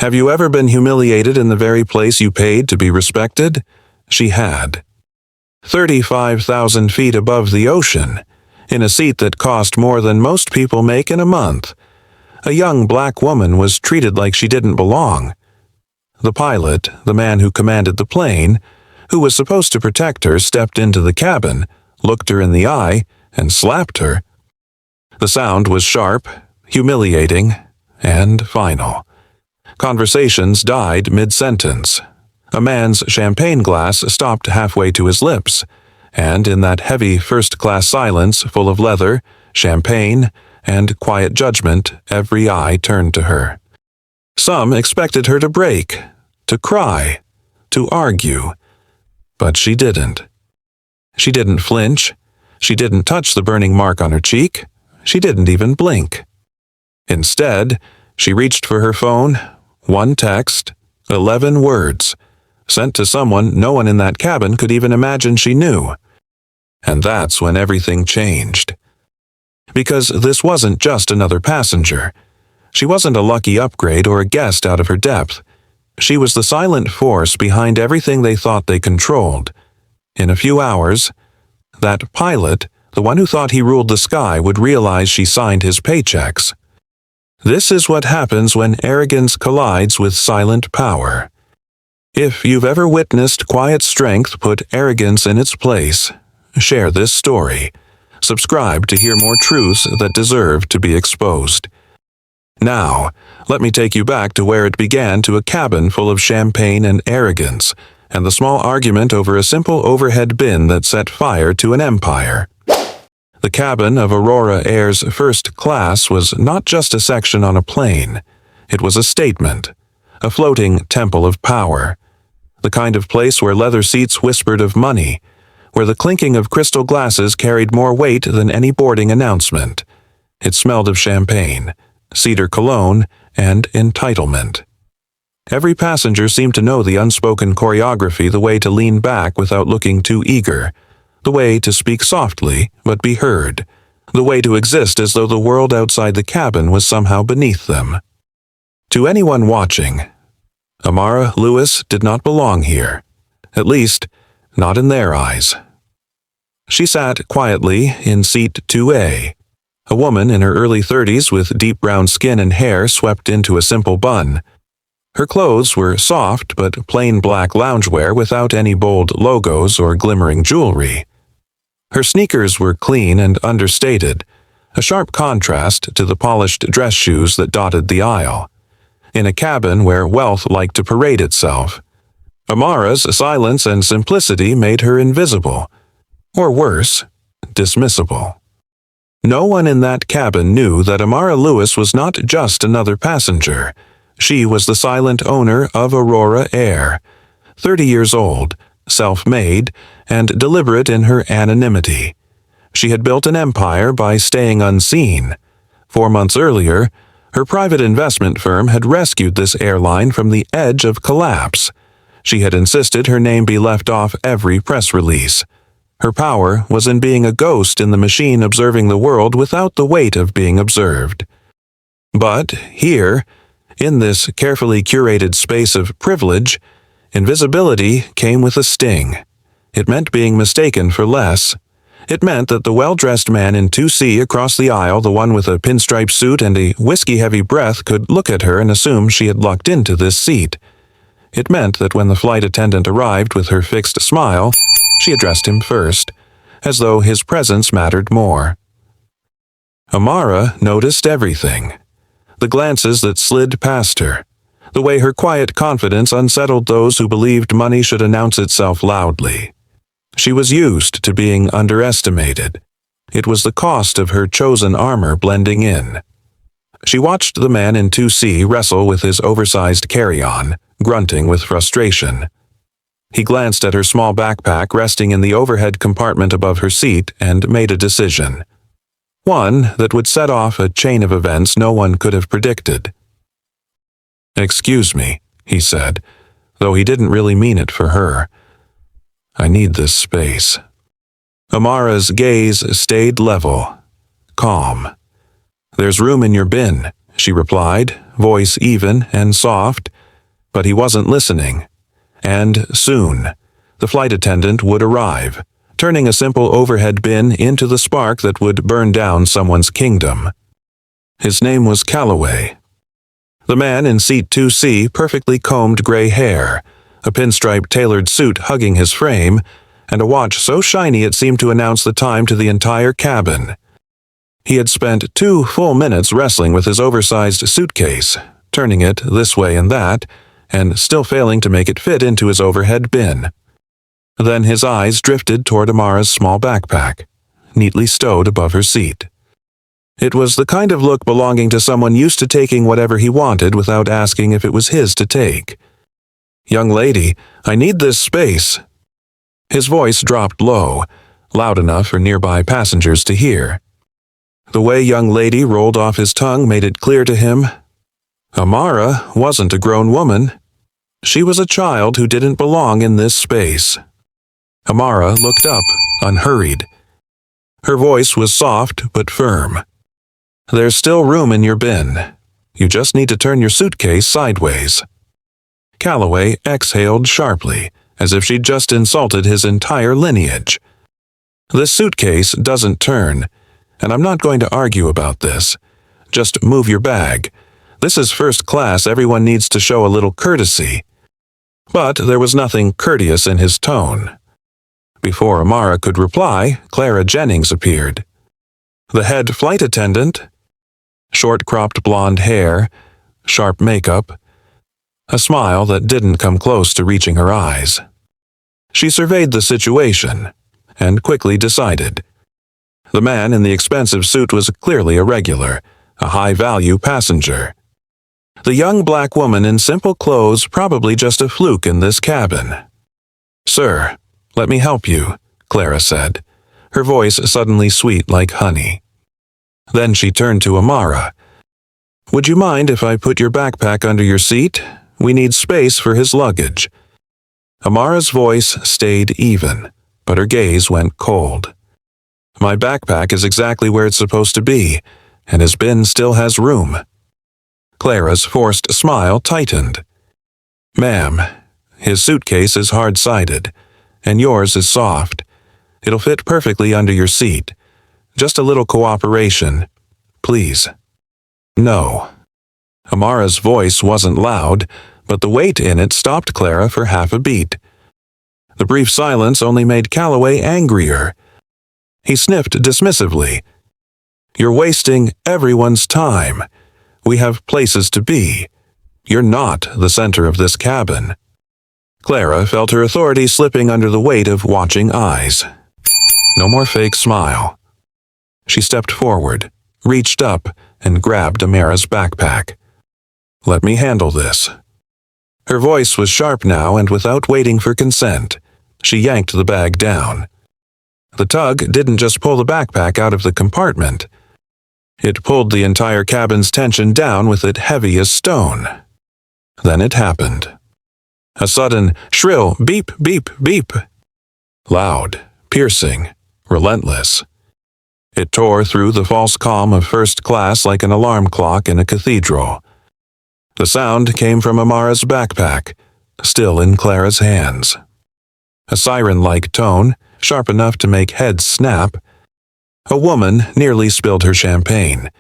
Have you ever been humiliated in the very place you paid to be respected? She had. 35,000 feet above the ocean, in a seat that cost more than most people make in a month. A young black woman was treated like she didn't belong. The pilot, the man who commanded the plane, who was supposed to protect her, stepped into the cabin, looked her in the eye, and slapped her. The sound was sharp, humiliating, and final. Conversations died mid-sentence. A man's champagne glass stopped halfway to his lips, and in that heavy first-class silence full of leather, champagne, and quiet judgment, every eye turned to her. Some expected her to break, to cry, to argue, but she didn't. She didn't flinch. She didn't touch the burning mark on her cheek. She didn't even blink. Instead, she reached for her phone, one text, 11 words, sent to someone no one in that cabin could even imagine she knew. And that's when everything changed. Because this wasn't just another passenger. She wasn't a lucky upgrade or a guest out of her depth. She was the silent force behind everything they thought they controlled. In a few hours, that pilot, the one who thought he ruled the sky, would realize she signed his paychecks. This is what happens when arrogance collides with silent power. If you've ever witnessed quiet strength put arrogance in its place, share this story. Subscribe to hear more truths that deserve to be exposed. Now, let me take you back to where it began, to a cabin full of champagne and arrogance, and the small argument over a simple overhead bin that set fire to an empire. The cabin of Aurora Air's first class was not just a section on a plane. It was a statement, a floating temple of power, the kind of place where leather seats whispered of money, where the clinking of crystal glasses carried more weight than any boarding announcement. It smelled of champagne, cedar cologne, and entitlement. Every passenger seemed to know the unspoken choreography, the way to lean back without looking too eager, the way to speak softly but be heard, the way to exist as though the world outside the cabin was somehow beneath them. To anyone watching, Amara Lewis did not belong here, at least not in their eyes. She sat quietly in seat 2A, a woman in her early 30s with deep brown skin and hair swept into a simple bun. Her clothes were soft but plain black loungewear without any bold logos or glimmering jewelry. Her sneakers were clean and understated, a sharp contrast to the polished dress shoes that dotted the aisle. In a cabin where wealth liked to parade itself, Amara's silence and simplicity made her invisible, or worse, dismissible. No one in that cabin knew that Amara Lewis was not just another passenger. She was the silent owner of Aurora Air, 30 years old, self-made, and deliberate in her anonymity. She had built an empire by staying unseen. 4 months earlier, her private investment firm had rescued this airline from the edge of collapse. She had insisted her name be left off every press release. Her power was in being a ghost in the machine, observing the world without the weight of being observed. But here, in this carefully curated space of privilege, invisibility came with a sting. It meant being mistaken for less. It meant that the well-dressed man in 2C across the aisle, the one with a pinstripe suit and a whiskey-heavy breath, could look at her and assume she had lucked into this seat. It meant that when the flight attendant arrived with her fixed smile, she addressed him first, as though his presence mattered more. Amara noticed everything. The glances that slid past her, the way her quiet confidence unsettled those who believed money should announce itself loudly. She was used to being underestimated. It was the cost of her chosen armor blending in. She watched the man in 2C wrestle with his oversized carry-on, grunting with frustration. He glanced at her small backpack resting in the overhead compartment above her seat and made a decision. One that would set off a chain of events no one could have predicted. "Excuse me," he said, though he didn't really mean it for her. "I need this space." Amara's gaze stayed level, calm. "There's room in your bin," she replied, voice even and soft, but he wasn't listening. And soon, the flight attendant would arrive, turning a simple overhead bin into the spark that would burn down someone's kingdom. His name was Calloway. The man in seat 2C, perfectly combed gray hair, a pinstripe-tailored suit hugging his frame, and a watch so shiny it seemed to announce the time to the entire cabin. He had spent 2 full minutes wrestling with his oversized suitcase, turning it this way and that, and still failing to make it fit into his overhead bin. Then his eyes drifted toward Amara's small backpack, neatly stowed above her seat. It was the kind of look belonging to someone used to taking whatever he wanted without asking if it was his to take. "Young lady, I need this space." His voice dropped low, loud enough for nearby passengers to hear. The way "young lady" rolled off his tongue made it clear to him. Amara wasn't a grown woman. She was a child who didn't belong in this space. Amara looked up, unhurried. Her voice was soft but firm. "There's still room in your bin. You just need to turn your suitcase sideways." Calloway exhaled sharply, as if she'd just insulted his entire lineage. "This suitcase doesn't turn, and I'm not going to argue about this. Just move your bag. This is first class, everyone needs to show a little courtesy." But there was nothing courteous in his tone. Before Amara could reply, Clara Jennings appeared. The head flight attendant, short-cropped blonde hair, sharp makeup, a smile that didn't come close to reaching her eyes. She surveyed the situation, and quickly decided. The man in the expensive suit was clearly a regular, a high-value passenger. The young black woman in simple clothes probably just a fluke in this cabin. "Sir, let me help you," Clara said, her voice suddenly sweet like honey. Then she turned to Amara. "Would you mind if I put your backpack under your seat? We need space for his luggage." Amara's voice stayed even, but her gaze went cold. "My backpack is exactly where it's supposed to be, and his bin still has room." Clara's forced smile tightened. "Ma'am, his suitcase is hard-sided, and yours is soft. It'll fit perfectly under your seat. Just a little cooperation, please." "No." Amara's voice wasn't loud, but the weight in it stopped Clara for half a beat. The brief silence only made Calloway angrier. He sniffed dismissively. "You're wasting everyone's time. We have places to be. You're not the center of this cabin." Clara felt her authority slipping under the weight of watching eyes. No more fake smile. She stepped forward, reached up, and grabbed Amara's backpack. "Let me handle this." Her voice was sharp now, and without waiting for consent, she yanked the bag down. The tug didn't just pull the backpack out of the compartment. It pulled the entire cabin's tension down with it heavy as stone. Then it happened. A sudden, shrill beep, beep, beep. Loud, piercing, relentless. It tore through the false calm of first class like an alarm clock in a cathedral. The sound came from Amara's backpack, still in Clara's hands. A siren-like tone, sharp enough to make heads snap. A woman nearly spilled her champagne.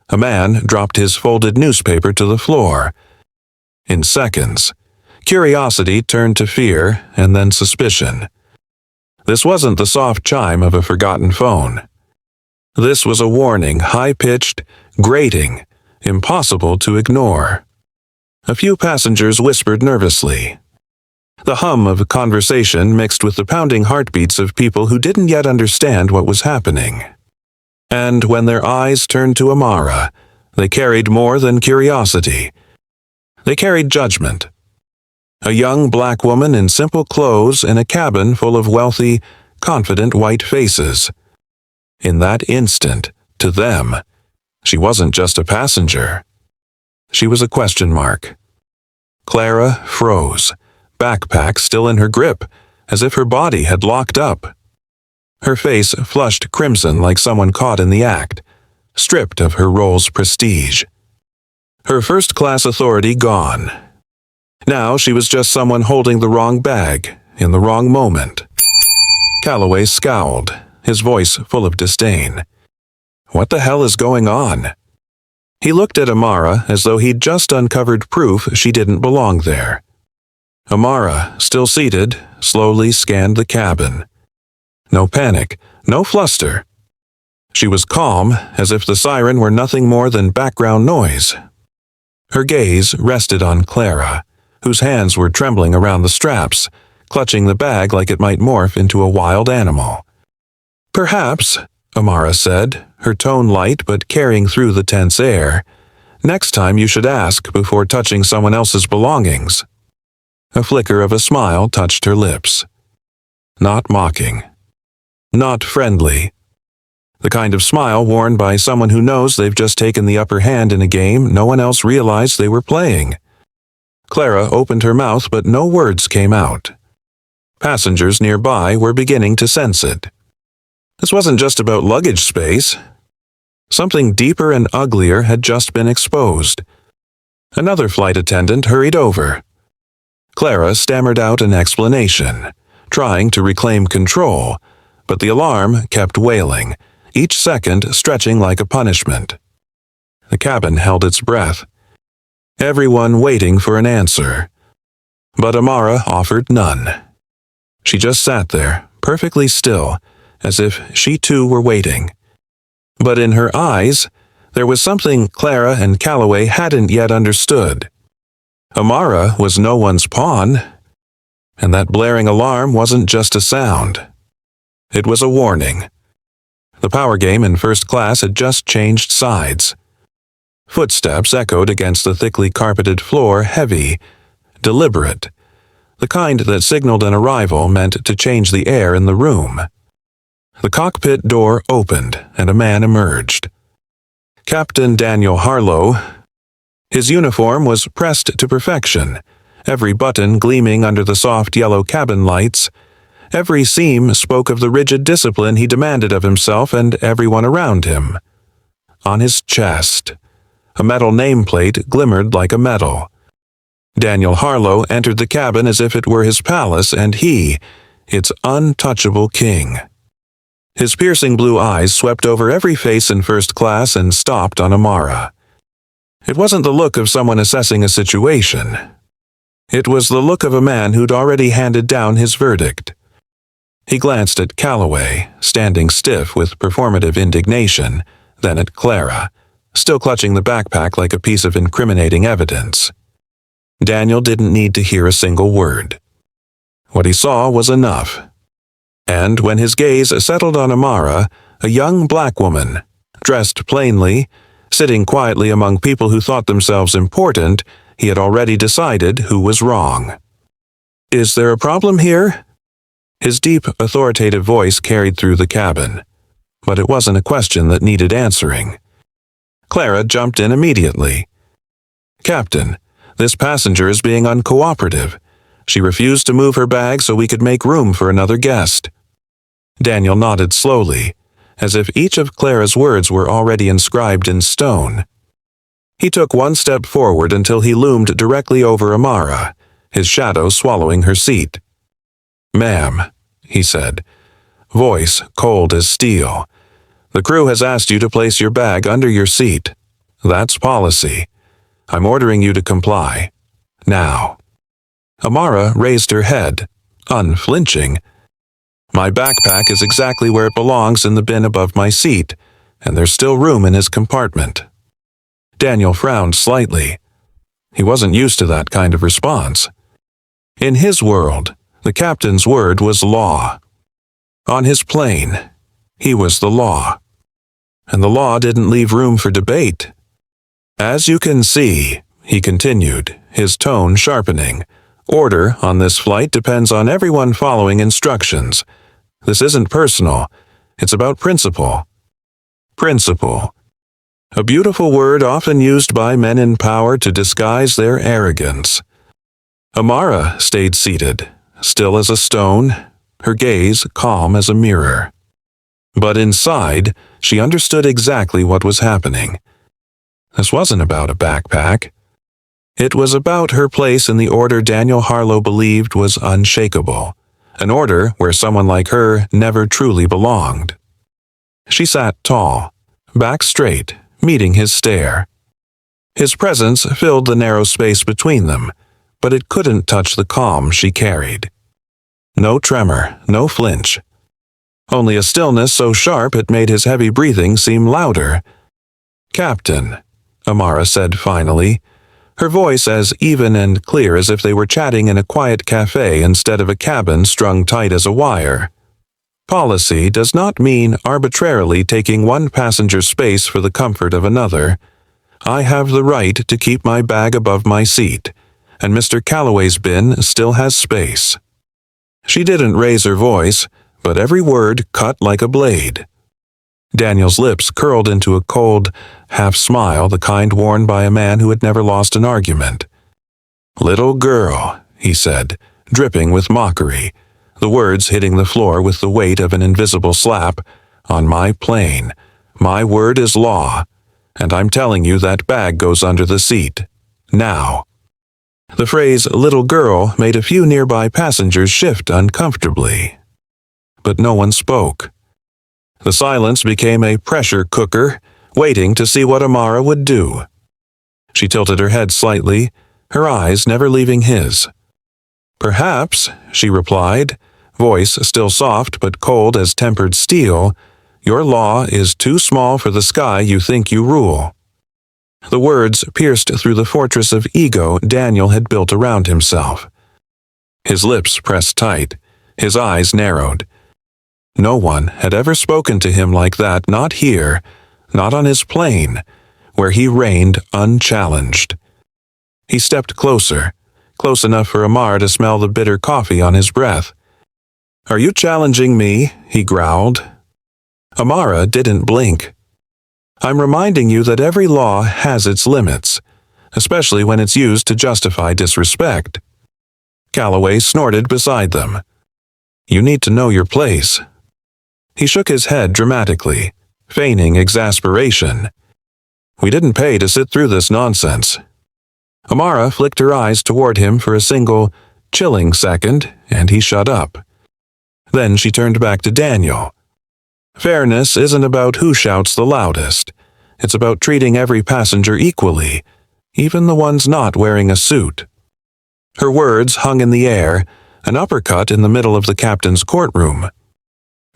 A man dropped his folded newspaper to the floor. In seconds, curiosity turned to fear and then suspicion. This wasn't the soft chime of a forgotten phone. This was a warning, high-pitched, grating, impossible to ignore. A few passengers whispered nervously. The hum of a conversation mixed with the pounding heartbeats of people who didn't yet understand what was happening. And when their eyes turned to Amara, they carried more than curiosity. They carried judgment. A young black woman in simple clothes in a cabin full of wealthy, confident white faces. In that instant, to them, she wasn't just a passenger. She was a question mark. Clara froze, backpack still in her grip, as if her body had locked up. Her face flushed crimson like someone caught in the act, stripped of her role's prestige. Her first-class authority gone. Now she was just someone holding the wrong bag, in the wrong moment. Calloway scowled, his voice full of disdain. What the hell is going on? He looked at Amara as though he'd just uncovered proof she didn't belong there. Amara, still seated, slowly scanned the cabin. No panic, no fluster. She was calm, as if the siren were nothing more than background noise. Her gaze rested on Clara, whose hands were trembling around the straps, clutching the bag like it might morph into a wild animal. Perhaps, Amara said, her tone light but carrying through the tense air, next time you should ask before touching someone else's belongings. A flicker of a smile touched her lips. Not mocking. Not friendly. The kind of smile worn by someone who knows they've just taken the upper hand in a game no one else realized they were playing. Clara opened her mouth, but no words came out. Passengers nearby were beginning to sense it. This wasn't just about luggage space. Something deeper and uglier had just been exposed. Another flight attendant hurried over. Clara stammered out an explanation, trying to reclaim control, but the alarm kept wailing, each second stretching like a punishment. The cabin held its breath, everyone waiting for an answer. But Amara offered none. She just sat there, perfectly still, as if she too were waiting. But in her eyes, there was something Clara and Calloway hadn't yet understood. Amara was no one's pawn, and that blaring alarm wasn't just a sound. It was a warning. The power game in first class had just changed sides. Footsteps echoed against the thickly carpeted floor, heavy, deliberate, the kind that signaled an arrival meant to change the air in the room. The cockpit door opened, and a man emerged. Captain Daniel Harlow. His uniform was pressed to perfection, every button gleaming under the soft yellow cabin lights. Every seam spoke of the rigid discipline he demanded of himself and everyone around him. On his chest, a metal nameplate glimmered like a medal. Daniel Harlow entered the cabin as if it were his palace and he, its untouchable king. His piercing blue eyes swept over every face in first class and stopped on Amara. It wasn't the look of someone assessing a situation. It was the look of a man who'd already handed down his verdict. He glanced at Calloway, standing stiff with performative indignation, then at Clara, still clutching the backpack like a piece of incriminating evidence. Daniel didn't need to hear a single word. What he saw was enough. And when his gaze settled on Amara, a young black woman, dressed plainly, sitting quietly among people who thought themselves important, he had already decided who was wrong. "Is there a problem here?" His deep, authoritative voice carried through the cabin, but it wasn't a question that needed answering. Clara jumped in immediately. "Captain, this passenger is being uncooperative. She refused to move her bag so we could make room for another guest." Daniel nodded slowly, as if each of Clara's words were already inscribed in stone. He took one step forward until he loomed directly over Amara, his shadow swallowing her seat. "Ma'am," he said, voice cold as steel, "the crew has asked you to place your bag under your seat. That's policy. I'm ordering you to comply. Now." Amara raised her head, unflinching. "My backpack is exactly where it belongs in the bin above my seat, and there's still room in his compartment." Daniel frowned slightly. He wasn't used to that kind of response. In his world, the captain's word was law. On his plane, he was the law. And the law didn't leave room for debate. "As you can see," he continued, his tone sharpening, "order on this flight depends on everyone following instructions. This isn't personal. It's about principle." Principle. A beautiful word often used by men in power to disguise their arrogance. Amara stayed seated, still as a stone, her gaze calm as a mirror. But inside, she understood exactly what was happening. This wasn't about a backpack. It was about her place in the order Daniel Harlow believed was unshakable, an order where someone like her never truly belonged. She sat tall, back straight, meeting his stare. His presence filled the narrow space between them, but it couldn't touch the calm she carried. No tremor, no flinch. Only a stillness so sharp it made his heavy breathing seem louder. "Captain," Amara said finally, her voice as even and clear as if they were chatting in a quiet cafe instead of a cabin strung tight as a wire. "Policy does not mean arbitrarily taking one passenger's space for the comfort of another. I have the right to keep my bag above my seat, and Mr. Calloway's bin still has space." She didn't raise her voice, but every word cut like a blade. Daniel's lips curled into a cold, half-smile, the kind worn by a man who had never lost an argument. "Little girl," he said, dripping with mockery, the words hitting the floor with the weight of an invisible slap. "On my plane, my word is law, and I'm telling you that bag goes under the seat. Now." The phrase "little girl" made a few nearby passengers shift uncomfortably. But no one spoke. The silence became a pressure cooker, waiting to see what Amara would do. She tilted her head slightly, her eyes never leaving his. "Perhaps," she replied, voice still soft but cold as tempered steel, "your law is too small for the sky you think you rule." The words pierced through the fortress of ego Daniel had built around himself. His lips pressed tight, his eyes narrowed. No one had ever spoken to him like that, not here, not on his plane, where he reigned unchallenged. He stepped closer, close enough for Amar to smell the bitter coffee on his breath. "Are you challenging me?" he growled. Amara didn't blink. "I'm reminding you that every law has its limits, especially when it's used to justify disrespect." Calloway snorted beside them. "You need to know your place." He shook his head dramatically, feigning exasperation. "We didn't pay to sit through this nonsense." Amara flicked her eyes toward him for a single, chilling second, and he shut up. Then she turned back to Daniel. "Fairness isn't about who shouts the loudest. It's about treating every passenger equally, even the ones not wearing a suit." Her words hung in the air, an uppercut in the middle of the captain's courtroom.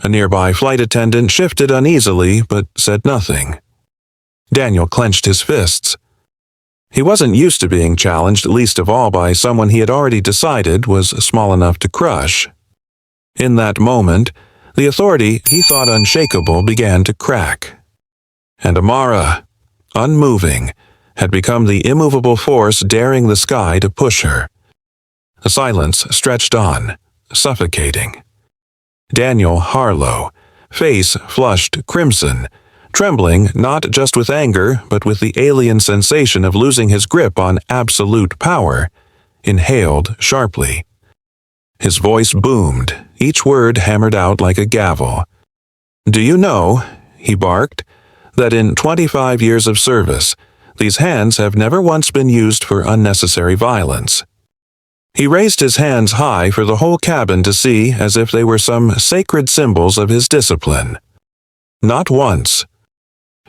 A nearby flight attendant shifted uneasily but said nothing. Daniel clenched his fists. He wasn't used to being challenged, least of all by someone he had already decided was small enough to crush. In that moment, the authority he thought unshakable began to crack. And Amara, unmoving, had become the immovable force daring the sky to push her. The silence stretched on, suffocating. Daniel Harlow, face flushed crimson, trembling not just with anger but with the alien sensation of losing his grip on absolute power, inhaled sharply. His voice boomed, each word hammered out like a gavel. "Do you know," he barked, "that in 25 years of service, these hands have never once been used for unnecessary violence?" He raised his hands high for the whole cabin to see, as if they were some sacred symbols of his discipline. Not once.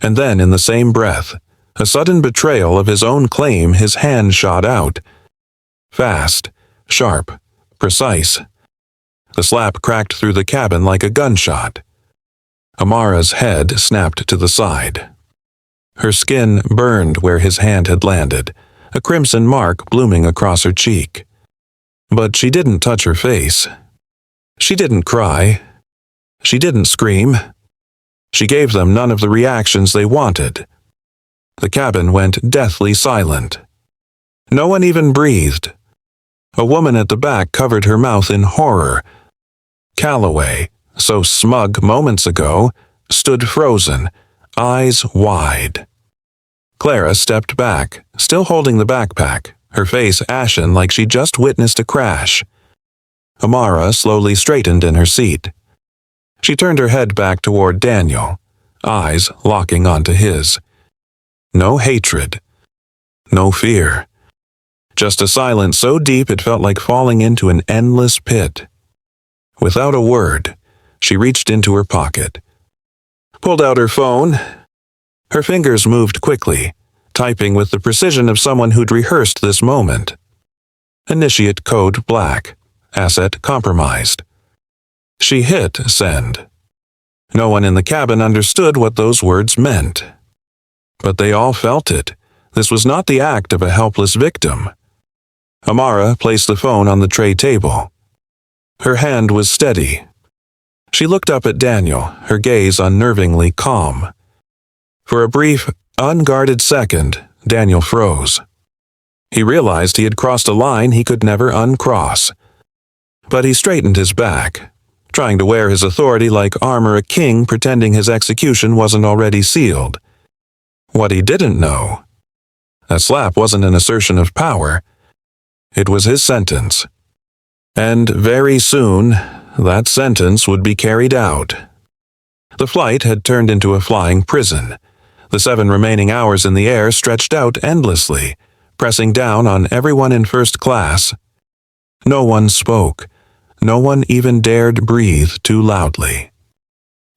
And then, in the same breath, a sudden betrayal of his own claim, his hand shot out. Fast, sharp, precise. The slap cracked through the cabin like a gunshot. Amara's head snapped to the side. Her skin burned where his hand had landed, a crimson mark blooming across her cheek. But she didn't touch her face. She didn't cry. She didn't scream. She gave them none of the reactions they wanted. The cabin went deathly silent. No one even breathed. A woman at the back covered her mouth in horror. Calloway, so smug moments ago, stood frozen, eyes wide. Clara stepped back, still holding the backpack, her face ashen like she just witnessed a crash. Amara slowly straightened in her seat. She turned her head back toward Daniel, eyes locking onto his. No hatred. No fear. Just a silence so deep it felt like falling into an endless pit. Without a word, she reached into her pocket, pulled out her phone. Her fingers moved quickly, typing with the precision of someone who'd rehearsed this moment. Initiate code black. Asset compromised. She hit send. No one in the cabin understood what those words meant. But they all felt it. This was not the act of a helpless victim. Amara placed the phone on the tray table. Her hand was steady. She looked up at Daniel, her gaze unnervingly calm. For a brief, unguarded second, Daniel froze. He realized he had crossed a line he could never uncross. But he straightened his back, trying to wear his authority like armor a king pretending his execution wasn't already sealed. What he didn't know, that slap wasn't an assertion of power. It was his sentence. And very soon, that sentence would be carried out. The flight had turned into a flying prison. The 7 remaining hours in the air stretched out endlessly, pressing down on everyone in first class. No one spoke. No one even dared breathe too loudly.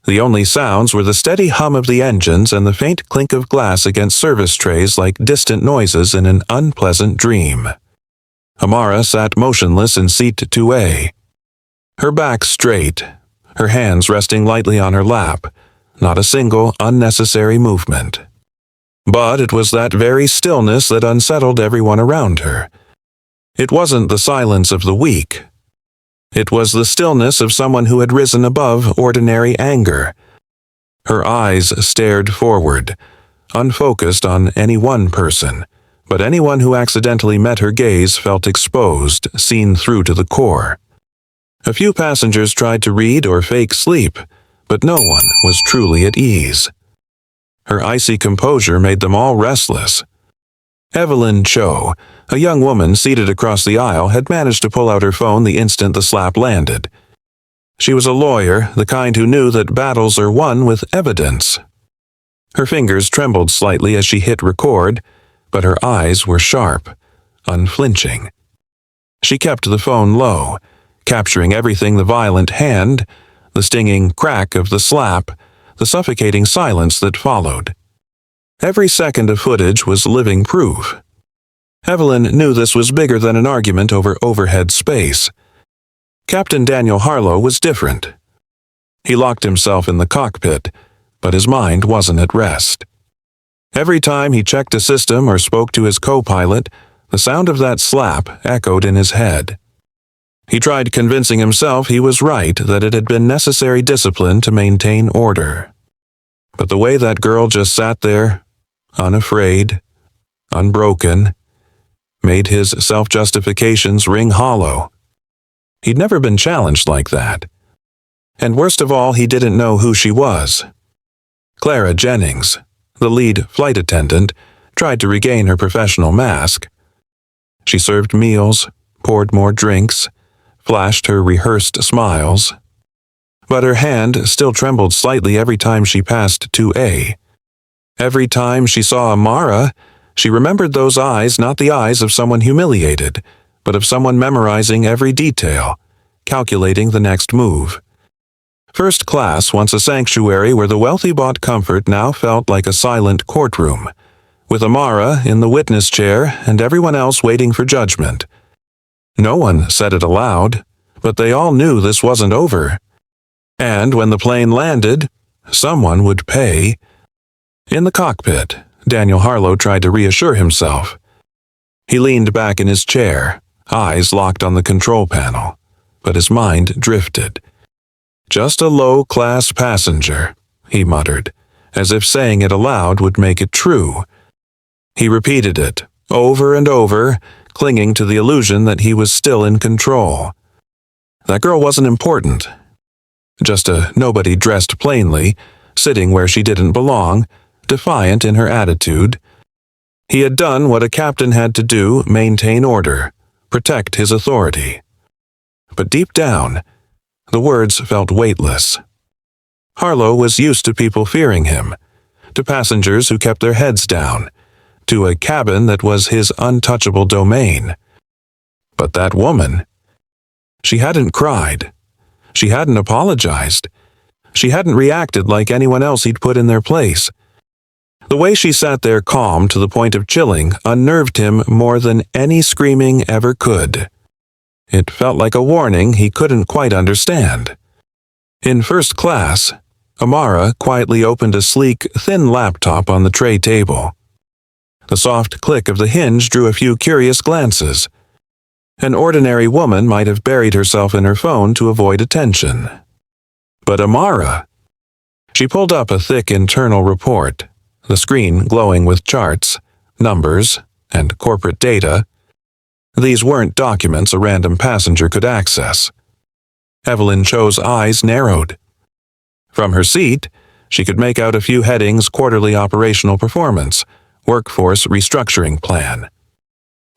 The only sounds were the steady hum of the engines and the faint clink of glass against service trays like distant noises in an unpleasant dream. Amara sat motionless in seat 2A. Her back straight, her hands resting lightly on her lap, not a single unnecessary movement. But it was that very stillness that unsettled everyone around her. It wasn't the silence of the weak. It was the stillness of someone who had risen above ordinary anger. Her eyes stared forward, unfocused on any one person, but anyone who accidentally met her gaze felt exposed, seen through to the core. A few passengers tried to read or fake sleep, but no one was truly at ease. Her icy composure made them all restless. Evelyn Cho, a young woman seated across the aisle, had managed to pull out her phone the instant the slap landed. She was a lawyer, the kind who knew that battles are won with evidence. Her fingers trembled slightly as she hit record, but her eyes were sharp, unflinching. She kept the phone low, capturing everything: the violent hand, the stinging crack of the slap, the suffocating silence that followed. Every second of footage was living proof. Evelyn knew this was bigger than an argument over overhead space. Captain Daniel Harlow was different. He locked himself in the cockpit, but his mind wasn't at rest. Every time he checked a system or spoke to his co-pilot, the sound of that slap echoed in his head. He tried convincing himself he was right, that it had been necessary discipline to maintain order. But the way that girl just sat there, unafraid, unbroken, made his self-justifications ring hollow. He'd never been challenged like that. And worst of all, he didn't know who she was. Clara Jennings, the lead flight attendant, tried to regain her professional mask. She served meals, poured more drinks, flashed her rehearsed smiles. But her hand still trembled slightly every time she passed 2A. Every time she saw Amara, she remembered those eyes, not the eyes of someone humiliated, but of someone memorizing every detail, calculating the next move. First class, once a sanctuary where the wealthy bought comfort, now felt like a silent courtroom, with Amara in the witness chair and everyone else waiting for judgment. No one said it aloud, but they all knew this wasn't over. And when the plane landed, someone would pay. In the cockpit, Daniel Harlow tried to reassure himself. He leaned back in his chair, eyes locked on the control panel, but his mind drifted. Just a low-class passenger, he muttered, as if saying it aloud would make it true. He repeated it, over and over, clinging to the illusion that he was still in control. That girl wasn't important. Just a nobody dressed plainly, sitting where she didn't belong, defiant in her attitude. He had done what a captain had to do: maintain order, protect his authority. But deep down, the words felt weightless. Harlow was used to people fearing him, to passengers who kept their heads down, to a cabin that was his untouchable domain. But that woman, she hadn't cried. She hadn't apologized. She hadn't reacted like anyone else he'd put in their place. The way she sat there calm to the point of chilling unnerved him more than any screaming ever could. It felt like a warning he couldn't quite understand. In first class, Amara quietly opened a sleek, thin laptop on the tray table. The soft click of the hinge drew a few curious glances. An ordinary woman might have buried herself in her phone to avoid attention. But Amara, she pulled up a thick internal report, the screen glowing with charts, numbers, and corporate data. These weren't documents a random passenger could access. Evelyn Cho's eyes narrowed. From her seat, she could make out a few headings: quarterly operational performance, workforce restructuring plan.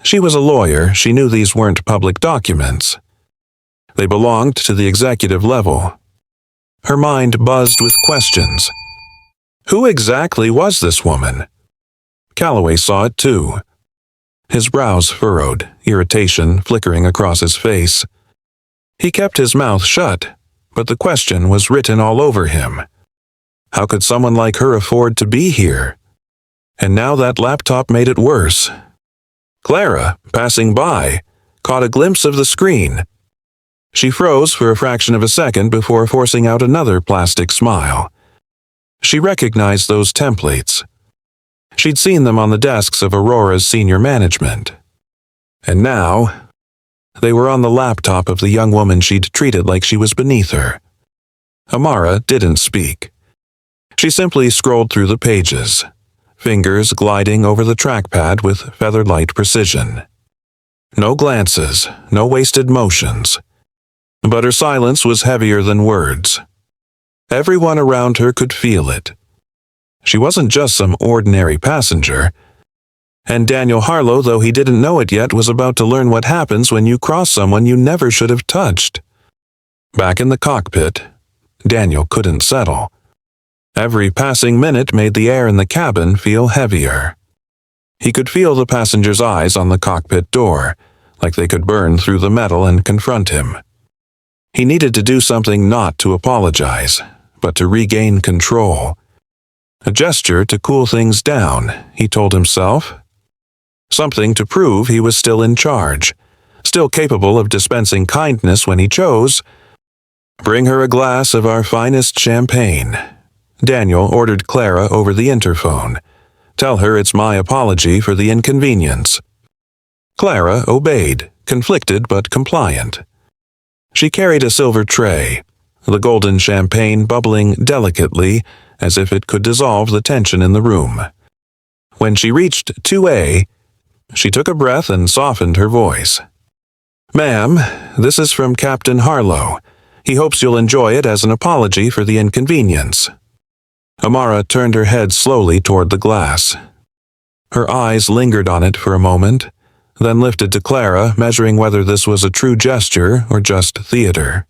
She was a lawyer. She knew these weren't public documents. They belonged to the executive level. Her mind buzzed with questions. Who exactly was this woman? Calloway saw it too. His brows furrowed, irritation flickering across his face. He kept his mouth shut, but the question was written all over him. How could someone like her afford to be here? And now that laptop made it worse. Clara, passing by, caught a glimpse of the screen. She froze for a fraction of a second before forcing out another plastic smile. She recognized those templates. She'd seen them on the desks of Aurora's senior management. And now, they were on the laptop of the young woman she'd treated like she was beneath her. Amara didn't speak. She simply scrolled through the pages, fingers gliding over the trackpad with feather-light precision. No glances, no wasted motions. But her silence was heavier than words. Everyone around her could feel it. She wasn't just some ordinary passenger. And Daniel Harlow, though he didn't know it yet, was about to learn what happens when you cross someone you never should have touched. Back in the cockpit, Daniel couldn't settle. Every passing minute made the air in the cabin feel heavier. He could feel the passengers' eyes on the cockpit door, like they could burn through the metal and confront him. He needed to do something, not to apologize, but to regain control. A gesture to cool things down, he told himself. Something to prove he was still in charge, still capable of dispensing kindness when he chose. Bring her a glass of our finest champagne. Daniel ordered Clara over the interphone. Tell her it's my apology for the inconvenience. Clara obeyed, conflicted but compliant. She carried a silver tray, the golden champagne bubbling delicately as if it could dissolve the tension in the room. When she reached 2A, she took a breath and softened her voice. Ma'am, this is from Captain Harlow. He hopes you'll enjoy it as an apology for the inconvenience. Amara turned her head slowly toward the glass. Her eyes lingered on it for a moment, then lifted to Clara, measuring whether this was a true gesture or just theater.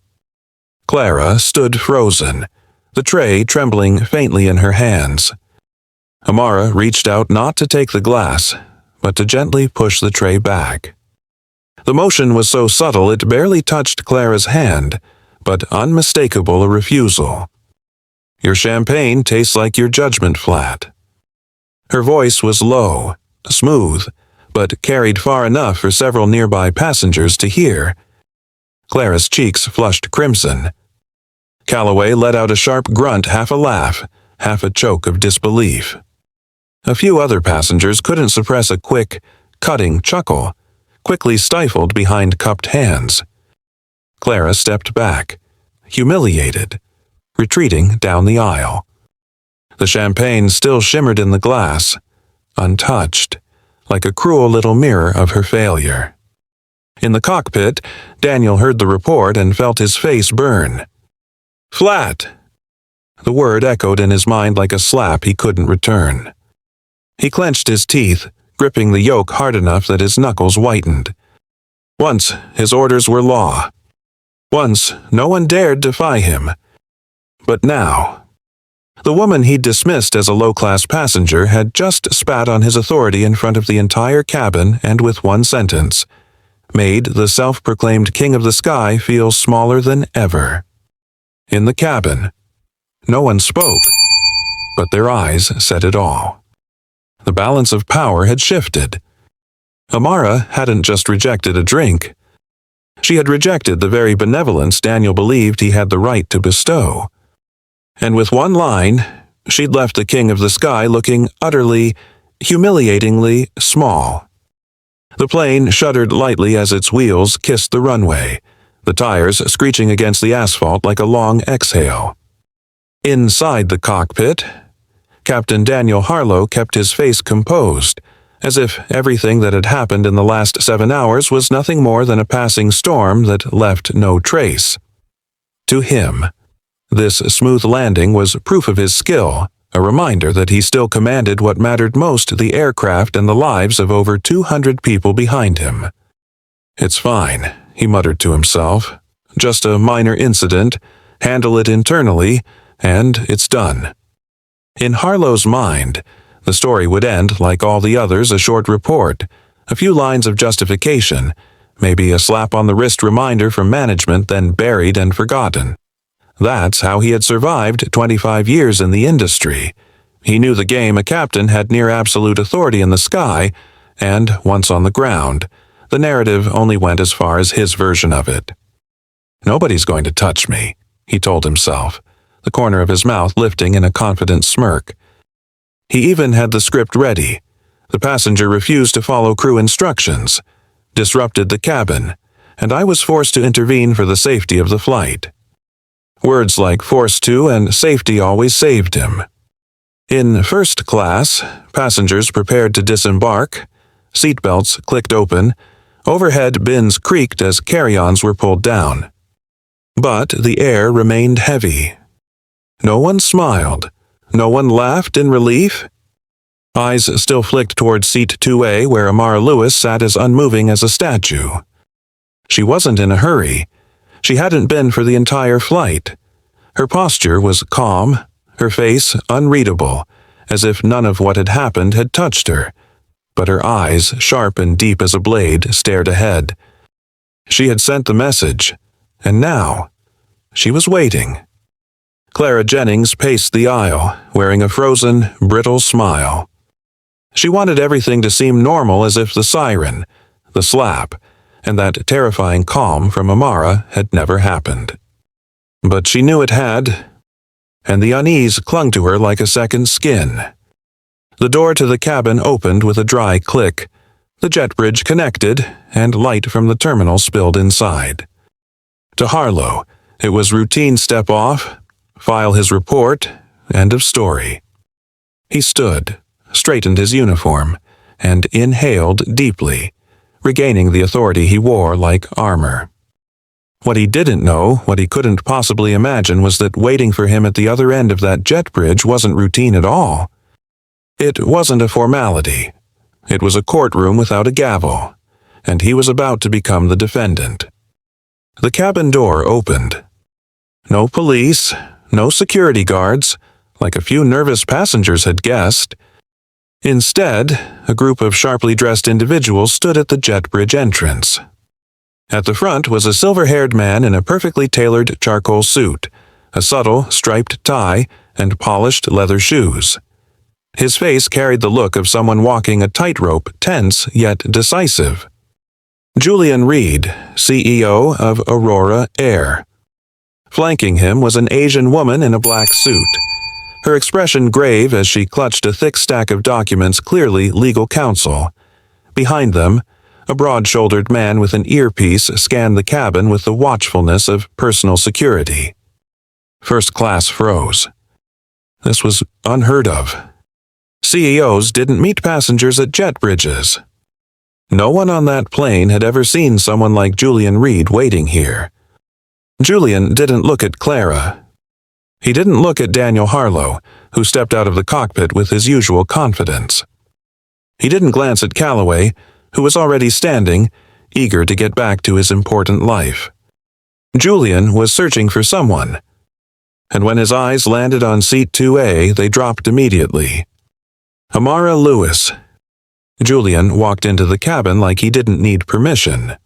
Clara stood frozen, the tray trembling faintly in her hands. Amara reached out not to take the glass, but to gently push the tray back. The motion was so subtle it barely touched Clara's hand, but unmistakable a refusal. Your champagne tastes like your judgment flat. Her voice was low, smooth, but carried far enough for several nearby passengers to hear. Clara's cheeks flushed crimson. Calloway let out a sharp grunt, half a laugh, half a choke of disbelief. A few other passengers couldn't suppress a quick, cutting chuckle, quickly stifled behind cupped hands. Clara stepped back, humiliated, retreating down the aisle. The champagne still shimmered in the glass, untouched, like a cruel little mirror of her failure. In the cockpit, Daniel heard the report and felt his face burn. Flat! The word echoed in his mind like a slap he couldn't return. He clenched his teeth, gripping the yoke hard enough that his knuckles whitened. Once, his orders were law. Once, no one dared defy him. But now, The woman he'd dismissed as a low-class passenger had just spat on his authority in front of the entire cabin and with one sentence, made the self-proclaimed king of the sky feel smaller than ever. In the cabin, no one spoke, but their eyes said it all. The balance of power had shifted. Amara hadn't just rejected a drink. She had rejected the very benevolence Daniel believed he had the right to bestow. And with one line, she'd left the king of the sky looking utterly, humiliatingly small. The plane shuddered lightly as its wheels kissed the runway, the tires screeching against the asphalt like a long exhale. Inside the cockpit, Captain Daniel Harlow kept his face composed, as if everything that had happened in the last 7 hours was nothing more than a passing storm that left no trace. To him, this smooth landing was proof of his skill, a reminder that he still commanded what mattered most, the aircraft and the lives of over 200 people behind him. "It's fine," he muttered to himself. "Just a minor incident, handle it internally, and it's done." In Harlow's mind, the story would end like all the others, a short report, a few lines of justification, maybe a slap on the wrist reminder from management, then buried and forgotten. That's how he had survived 25 years in the industry. He knew the game. A captain had near absolute authority in the sky, and once on the ground, the narrative only went as far as his version of it. "Nobody's going to touch me," he told himself, the corner of his mouth lifting in a confident smirk. He even had the script ready. The passenger refused to follow crew instructions, disrupted the cabin, and I was forced to intervene for the safety of the flight. Words like forced to and safety always saved him. In first class, passengers prepared to disembark, seatbelts clicked open, overhead bins creaked as carry-ons were pulled down. But the air remained heavy. No one smiled. No one laughed in relief. Eyes still flicked towards seat 2A, where Amara Lewis sat as unmoving as a statue. She wasn't in a hurry. She hadn't been for the entire flight. Her posture was calm, her face unreadable, as if none of what had happened had touched her. But her eyes, sharp and deep as a blade, stared ahead. She had sent the message, and now she was waiting. Clara Jennings paced the aisle, wearing a frozen, brittle smile. She wanted everything to seem normal, as if the siren, the slap, and that terrifying calm from Amara had never happened. But she knew it had, and the unease clung to her like a second skin. The door to the cabin opened with a dry click. The jet bridge connected, and light from the terminal spilled inside. To Harlow, it was routine step off, file his report, end of story. He stood, straightened his uniform, and inhaled deeply, regaining the authority he wore like armor. What he didn't know, what he couldn't possibly imagine, was that waiting for him at the other end of that jet bridge wasn't routine at all. It wasn't a formality. It was a courtroom without a gavel, and he was about to become the defendant. The cabin door opened. No police, no security guards, like a few nervous passengers had guessed. Instead, a group of sharply dressed individuals stood at the jet bridge entrance. At the front was a silver-haired man in a perfectly tailored charcoal suit, a subtle, striped tie, and polished leather shoes. His face carried the look of someone walking a tightrope, tense yet decisive. Julian Reed, CEO of Aurora Air. Flanking him was an Asian woman in a black suit, her expression grave as she clutched a thick stack of documents, clearly legal counsel. Behind them, a broad-shouldered man with an earpiece scanned the cabin with the watchfulness of personal security. First class froze. This was unheard of. CEOs didn't meet passengers at jet bridges. No one on that plane had ever seen someone like Julian Reed waiting here. Julian didn't look at Clara. He didn't look at Daniel Harlow, who stepped out of the cockpit with his usual confidence. He didn't glance at Calloway, who was already standing, eager to get back to his important life. Julian was searching for someone. and when his eyes landed on seat 2A, they dropped immediately. Amara Lewis. Julian walked into the cabin like he didn't need permission.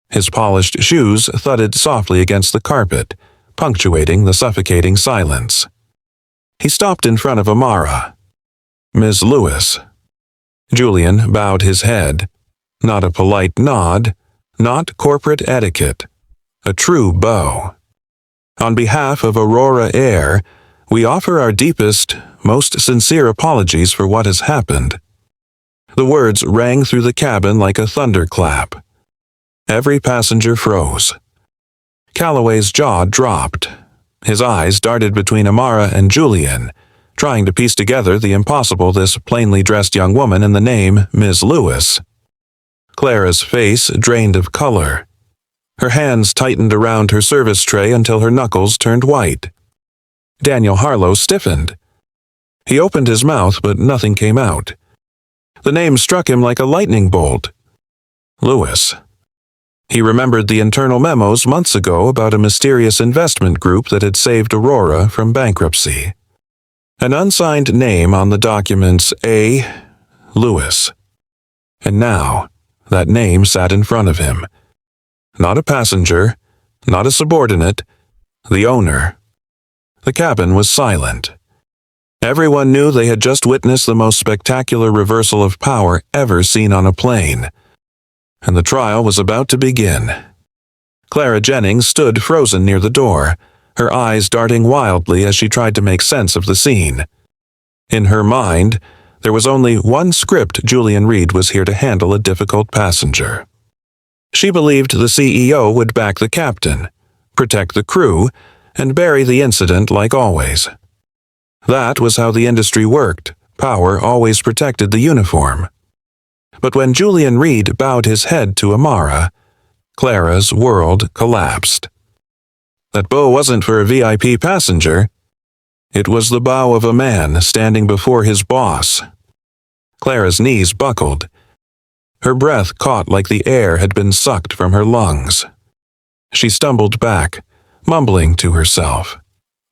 His polished shoes thudded softly against the carpet, punctuating the suffocating silence. He stopped in front of Amara. "Miss Lewis." Julian bowed his head. Not a polite nod, not corporate etiquette. A true bow. "On behalf of Aurora Air, we offer our deepest, most sincere apologies for what has happened." The words rang through the cabin like a thunderclap. Every passenger froze. Calloway's jaw dropped. His eyes darted between Amara and Julian, trying to piece together the impossible this plainly dressed young woman in the name Miss Lewis. Clara's face drained of color. Her hands tightened around her service tray until her knuckles turned white. Daniel Harlow stiffened. He opened his mouth, but nothing came out. The name struck him like a lightning bolt. Lewis. He remembered the internal memos months ago about a mysterious investment group that had saved Aurora from bankruptcy. An unsigned name on the documents, A. Lewis. And now, that name sat in front of him. Not a passenger, not a subordinate, the owner. The cabin was silent. Everyone knew they had just witnessed the most spectacular reversal of power ever seen on a plane. And the trial was about to begin. Clara Jennings stood frozen near the door, her eyes darting wildly as she tried to make sense of the scene. In her mind, there was only one script Julian Reed was here to handle a difficult passenger. She believed the CEO would back the captain, protect the crew, and bury the incident like always. That was how the industry worked. Power always protected the uniform. But when Julian Reed bowed his head to Amara, Clara's world collapsed. That bow wasn't for a VIP passenger. It was the bow of a man standing before his boss. Clara's knees buckled. Her breath caught like the air had been sucked from her lungs. She stumbled back, mumbling to herself,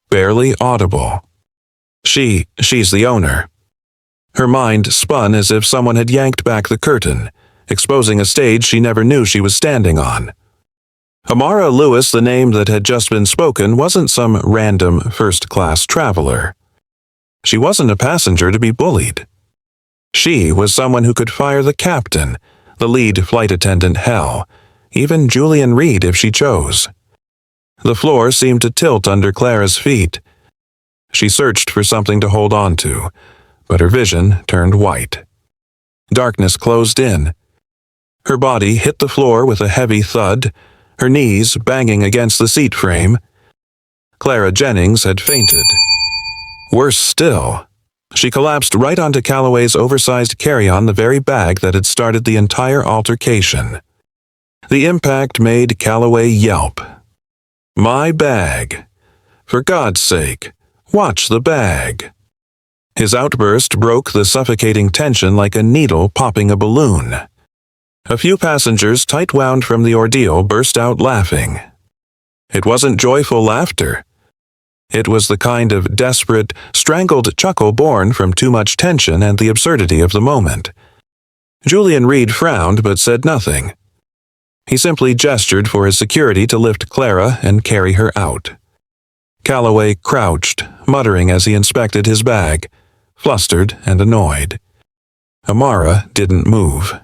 barely audible. She's the owner. Her mind spun as if someone had yanked back the curtain, exposing a stage she never knew she was standing on. Amara Lewis, the name that had just been spoken, wasn't some random first-class traveler. She wasn't a passenger to be bullied. She was someone who could fire the captain, the lead flight attendant hell, even Julian Reed if she chose. The floor seemed to tilt under Clara's feet. She searched for something to hold on to, but her vision turned white. Darkness closed in. Her body hit the floor with a heavy thud, her knees banging against the seat frame. Clara Jennings had fainted. Worse still, she collapsed right onto Calloway's oversized carry-on, the very bag that had started the entire altercation. The impact made Calloway yelp. "My bag. For God's sake, watch the bag." His outburst broke the suffocating tension like a needle popping a balloon. A few passengers, tight-wound from the ordeal, burst out laughing. It wasn't joyful laughter. It was the kind of desperate, strangled chuckle born from too much tension and the absurdity of the moment. Julian Reed frowned but said nothing. He simply gestured for his security to lift Clara and carry her out. Calloway crouched, muttering as he inspected his bag, flustered and annoyed. Amara didn't move.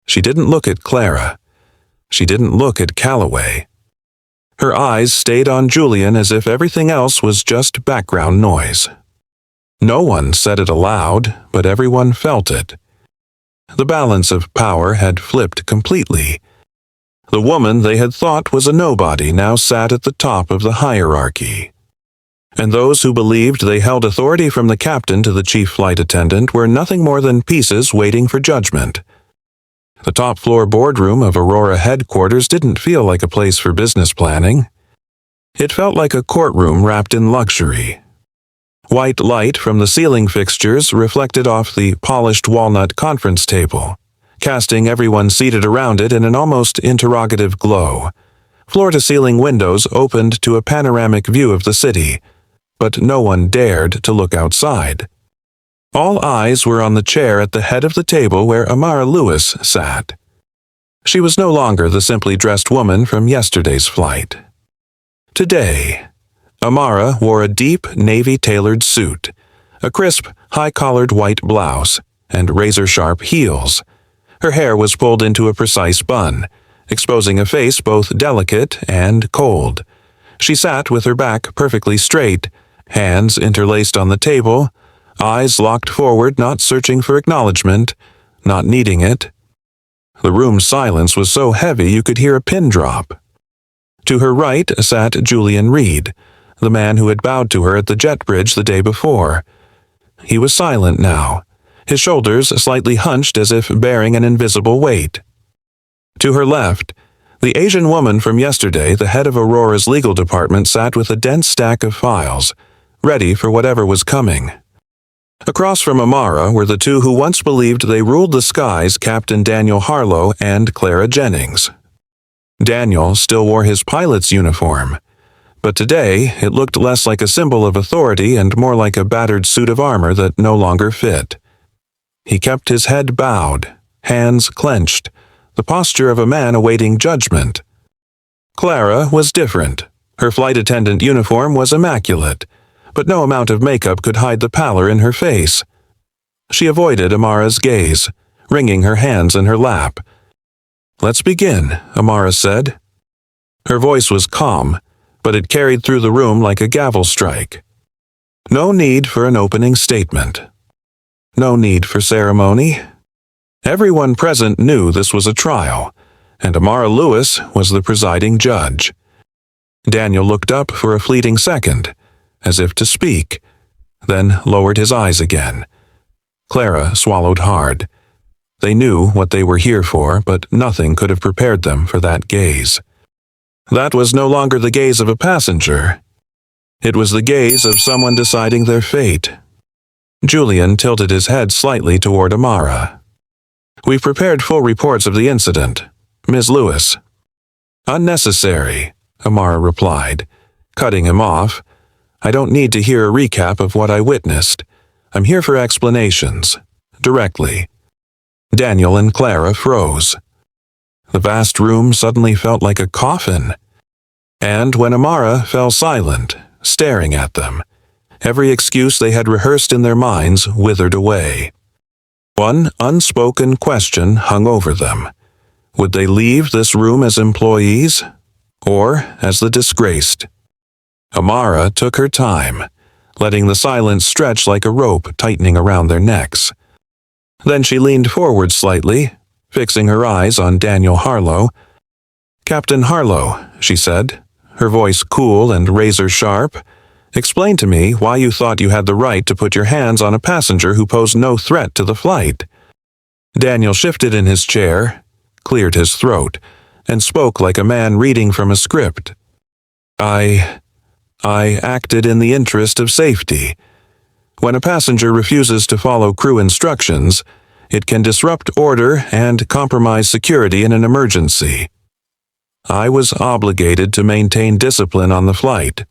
She didn't look at Clara. She didn't look at Calloway. Her eyes stayed on Julian as if everything else was just background noise. No one said it aloud, but everyone felt it. The balance of power had flipped completely. The woman they had thought was a nobody now sat at the top of the hierarchy. And those who believed they held authority from the captain to the chief flight attendant were nothing more than pieces waiting for judgment. The top-floor boardroom of Aurora headquarters didn't feel like a place for business planning. It felt like a courtroom wrapped in luxury. White light from the ceiling fixtures reflected off the polished walnut conference table, casting everyone seated around it in an almost interrogative glow, Floor-to-ceiling windows opened to a panoramic view of the city, but no one dared to look outside. All eyes were on the chair at the head of the table where Amara Lewis sat. She was no longer the simply dressed woman from yesterday's flight. Today, Amara wore a deep navy-tailored suit, a crisp, high-collared white blouse, and razor-sharp heels. Her hair was pulled into a precise bun, exposing a face both delicate and cold. She sat with her back perfectly straight, hands interlaced on the table, eyes locked forward, not searching for acknowledgement, not needing it. The room's silence was so heavy you could hear a pin drop. To her right sat Julian Reed, the man who had bowed to her at the jet bridge the day before. He was silent now, his shoulders slightly hunched as if bearing an invisible weight. To her left, the Asian woman from yesterday, the head of Aurora's legal department, sat with a dense stack of files, ready for whatever was coming. Across from Amara were the two who once believed they ruled the skies, Captain Daniel Harlow and Clara Jennings. Daniel still wore his pilot's uniform, but today it looked less like a symbol of authority and more like a battered suit of armor that no longer fit. He kept his head bowed, hands clenched, the posture of a man awaiting judgment. Clara was different. Her flight attendant uniform was immaculate, but no amount of makeup could hide the pallor in her face. She avoided Amara's gaze, wringing her hands in her lap. "Let's begin," Amara said. Her voice was calm, but it carried through the room like a gavel strike. No need for an opening statement. No need for ceremony. Everyone present knew this was a trial, and Amara Lewis was the presiding judge. Daniel looked up for a fleeting second, as if to speak, then lowered his eyes again. Clara swallowed hard. They knew what they were here for, but nothing could have prepared them for that gaze. That was no longer the gaze of a passenger. It was the gaze of someone deciding their fate. Julian tilted his head slightly toward Amara. "We've prepared full reports of the incident, Ms. Lewis." "Unnecessary," Amara replied, cutting him off. "I don't need to hear a recap of what I witnessed. I'm here for explanations, directly." Daniel and Clara froze. The vast room suddenly felt like a coffin. And when Amara fell silent, staring at them, every excuse they had rehearsed in their minds withered away. One unspoken question hung over them. Would they leave this room as employees, or as the disgraced? Amara took her time, letting the silence stretch like a rope tightening around their necks. Then she leaned forward slightly, fixing her eyes on Daniel Harlow. "Captain Harlow," she said, her voice cool and razor-sharp, "explain to me why you thought you had the right to put your hands on a passenger who posed no threat to the flight." Daniel shifted in his chair, cleared his throat, and spoke like a man reading from a script. I acted in the interest of safety. When a passenger refuses to follow crew instructions, it can disrupt order and compromise security in an emergency. I was obligated to maintain discipline on the flight."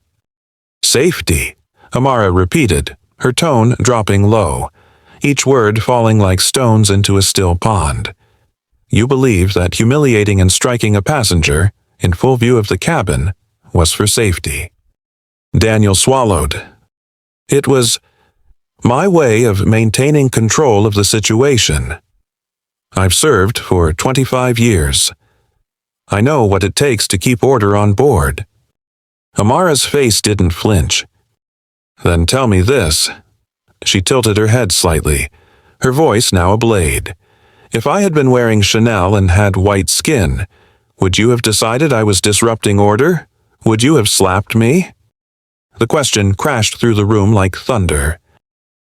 "Safety," Amara repeated, her tone dropping low, each word falling like stones into a still pond. "You believe that humiliating and striking a passenger, in full view of the cabin, was for safety." Daniel swallowed. "It was my way of maintaining control of the situation. I've served for 25 years. I know what it takes to keep order on board." Amara's face didn't flinch. "Then tell me this." She tilted her head slightly, her voice now ablade. "If I had been wearing Chanel and had white skin, would you have decided I was disrupting order? Would you have slapped me?" The question crashed through the room like thunder.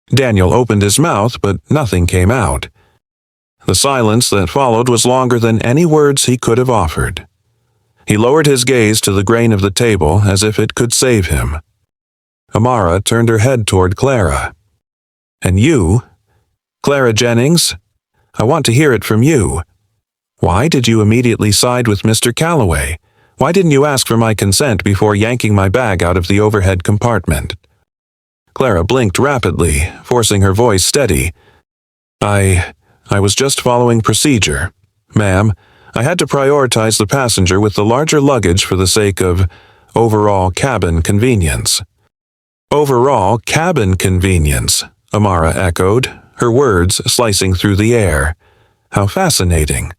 Daniel opened his mouth, but nothing came out. The silence that followed was longer than any words he could have offered. He lowered his gaze to the grain of the table as if it could save him. Amara turned her head toward Clara. "And you, Clara Jennings, I want to hear it from you. Why did you immediately side with Mr. Calloway? Why didn't you ask for my consent before yanking my bag out of the overhead compartment? Clara blinked rapidly, forcing her voice steady. I was just following procedure. Ma'am, I had to prioritize the passenger with the larger luggage for the sake of overall cabin convenience. Overall cabin convenience, Amara echoed, her words slicing through the air. How fascinating.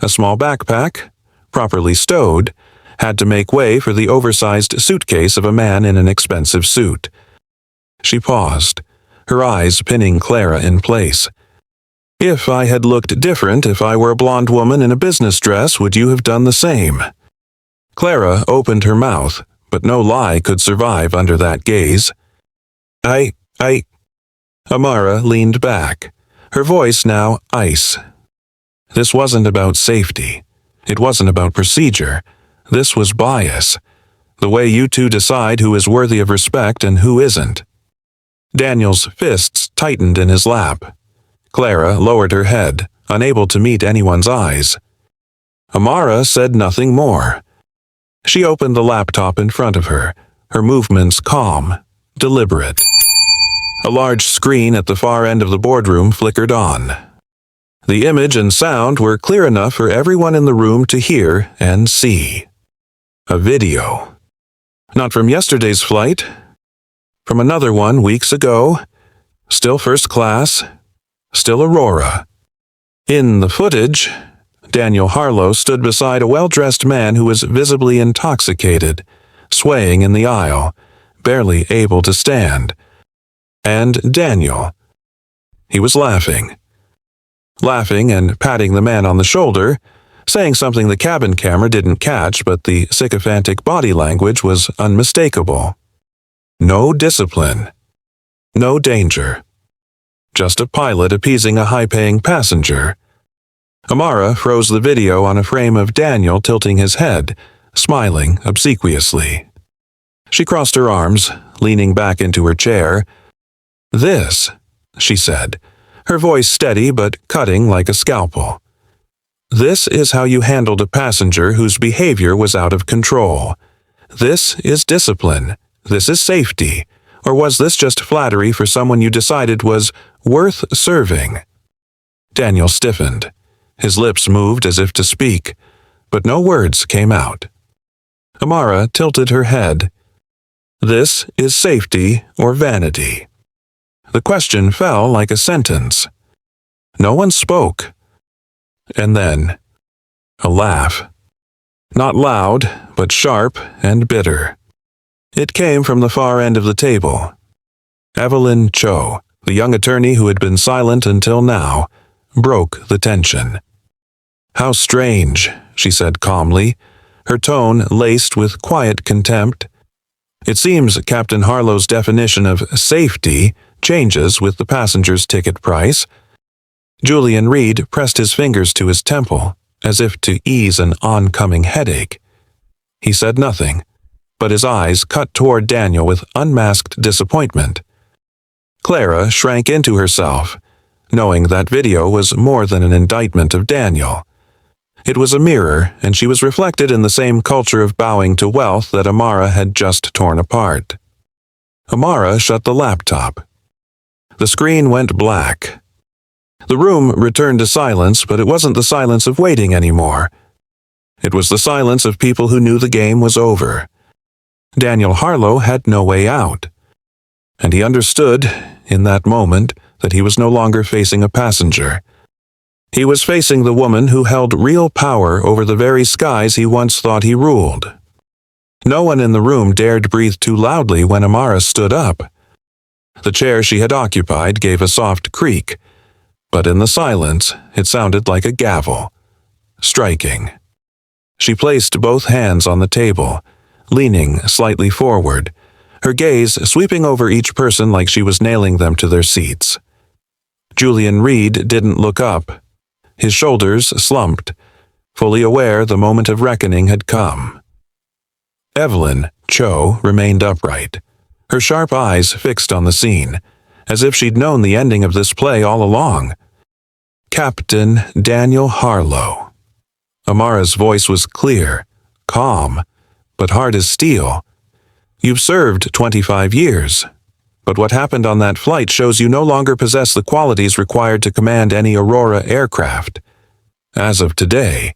A small backpack, properly stowed, had to make way for the oversized suitcase of a man in an expensive suit. She paused, her eyes pinning Clara in place. If I had looked different, if I were a blonde woman in a business dress, would you have done the same? Clara opened her mouth, but no lie could survive under that gaze. Amara leaned back, her voice now ice. This wasn't about safety. It wasn't about procedure. This was bias. The way you two decide who is worthy of respect and who isn't. Daniel's fists tightened in his lap. Clara lowered her head, unable to meet anyone's eyes. Amara said nothing more. She opened the laptop in front of her, her movements calm, deliberate. A large screen at the far end of the boardroom flickered on. The image and sound were clear enough for everyone in the room to hear and see. A video. Not from yesterday's flight. From another one weeks ago. Still first class. Still Aurora. In the footage, Daniel Harlow stood beside a well-dressed man who was visibly intoxicated, swaying in the aisle, barely able to stand. And Daniel. He was laughing. Laughing and patting the man on the shoulder, saying something the cabin camera didn't catch, but the sycophantic body language was unmistakable. No discipline. No danger. Just a pilot appeasing a high-paying passenger. Amara froze the video on a frame of Daniel tilting his head, smiling obsequiously. She crossed her arms, leaning back into her chair. This, she said, her voice steady but cutting like a scalpel. This is how you handled a passenger whose behavior was out of control. This is discipline. This is safety. Or was this just flattery for someone you decided was worth serving? Daniel stiffened. His lips moved as if to speak, but no words came out. Amara tilted her head. This is safety or vanity. The question fell like a sentence. No one spoke. And then, a laugh. Not loud, but sharp and bitter. It came from the far end of the table. Evelyn Cho, the young attorney who had been silent until now, broke the tension. How strange, she said calmly, her tone laced with quiet contempt. It seems Captain Harlow's definition of safety changes with the passenger's ticket price. Julian Reed pressed his fingers to his temple, as if to ease an oncoming headache. He said nothing, but his eyes cut toward Daniel with unmasked disappointment. Clara shrank into herself, knowing that video was more than an indictment of Daniel. It was a mirror, and she was reflected in the same culture of bowing to wealth that Amara had just torn apart. Amara shut the laptop. The screen went black. The room returned to silence, but it wasn't the silence of waiting anymore. It was the silence of people who knew the game was over. Daniel Harlow had no way out. And he understood, in that moment, that he was no longer facing a passenger. He was facing the woman who held real power over the very skies he once thought he ruled. No one in the room dared breathe too loudly when Amara stood up. The chair she had occupied gave a soft creak, but in the silence it sounded like a gavel. Striking. She placed both hands on the table, leaning slightly forward, her gaze sweeping over each person like she was nailing them to their seats. Julian Reed didn't look up. His shoulders slumped, fully aware the moment of reckoning had come. Evelyn Cho remained upright, her sharp eyes fixed on the scene, as if she'd known the ending of this play all along. Captain Daniel Harlow. Amara's voice was clear, calm, but hard as steel. You've served 25 years, but what happened on that flight shows you no longer possess the qualities required to command any Aurora aircraft. As of today,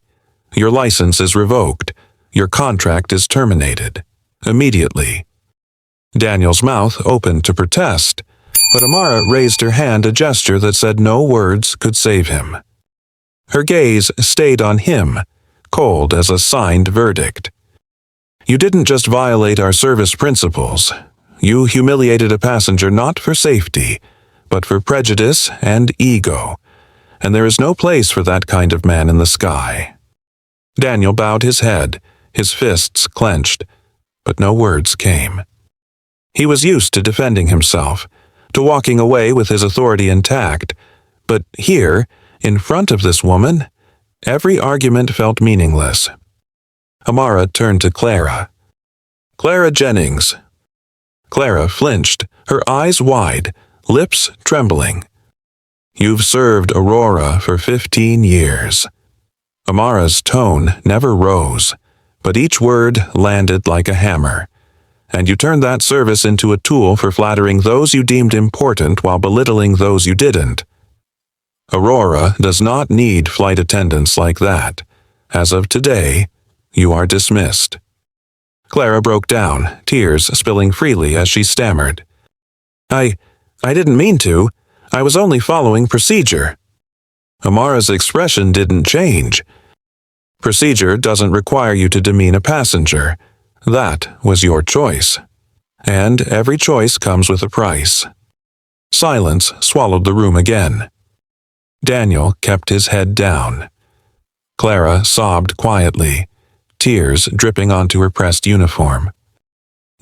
your license is revoked. Your contract is terminated. Immediately. Daniel's mouth opened to protest, but Amara raised her hand, a gesture that said no words could save him. Her gaze stayed on him, cold as a signed verdict. You didn't just violate our service principles. You humiliated a passenger not for safety, but for prejudice and ego, and there is no place for that kind of man in the sky. Daniel bowed his head, his fists clenched, but no words came. He was used to defending himself, to walking away with his authority intact, but here, in front of this woman, every argument felt meaningless. Amara turned to Clara. "Clara Jennings." Clara flinched, her eyes wide, lips trembling. "You've served Aurora for 15 years. Amara's tone never rose, but each word landed like a hammer. "And you turned that service into a tool for flattering those you deemed important while belittling those you didn't. Aurora does not need flight attendants like that. As of today, you are dismissed." Clara broke down, tears spilling freely as she stammered. I didn't mean to. I was only following procedure." Amara's expression didn't change. "Procedure doesn't require you to demean a passenger. That was your choice. And every choice comes with a price." Silence swallowed the room again. Daniel kept his head down. Clara sobbed quietly, tears dripping onto her pressed uniform.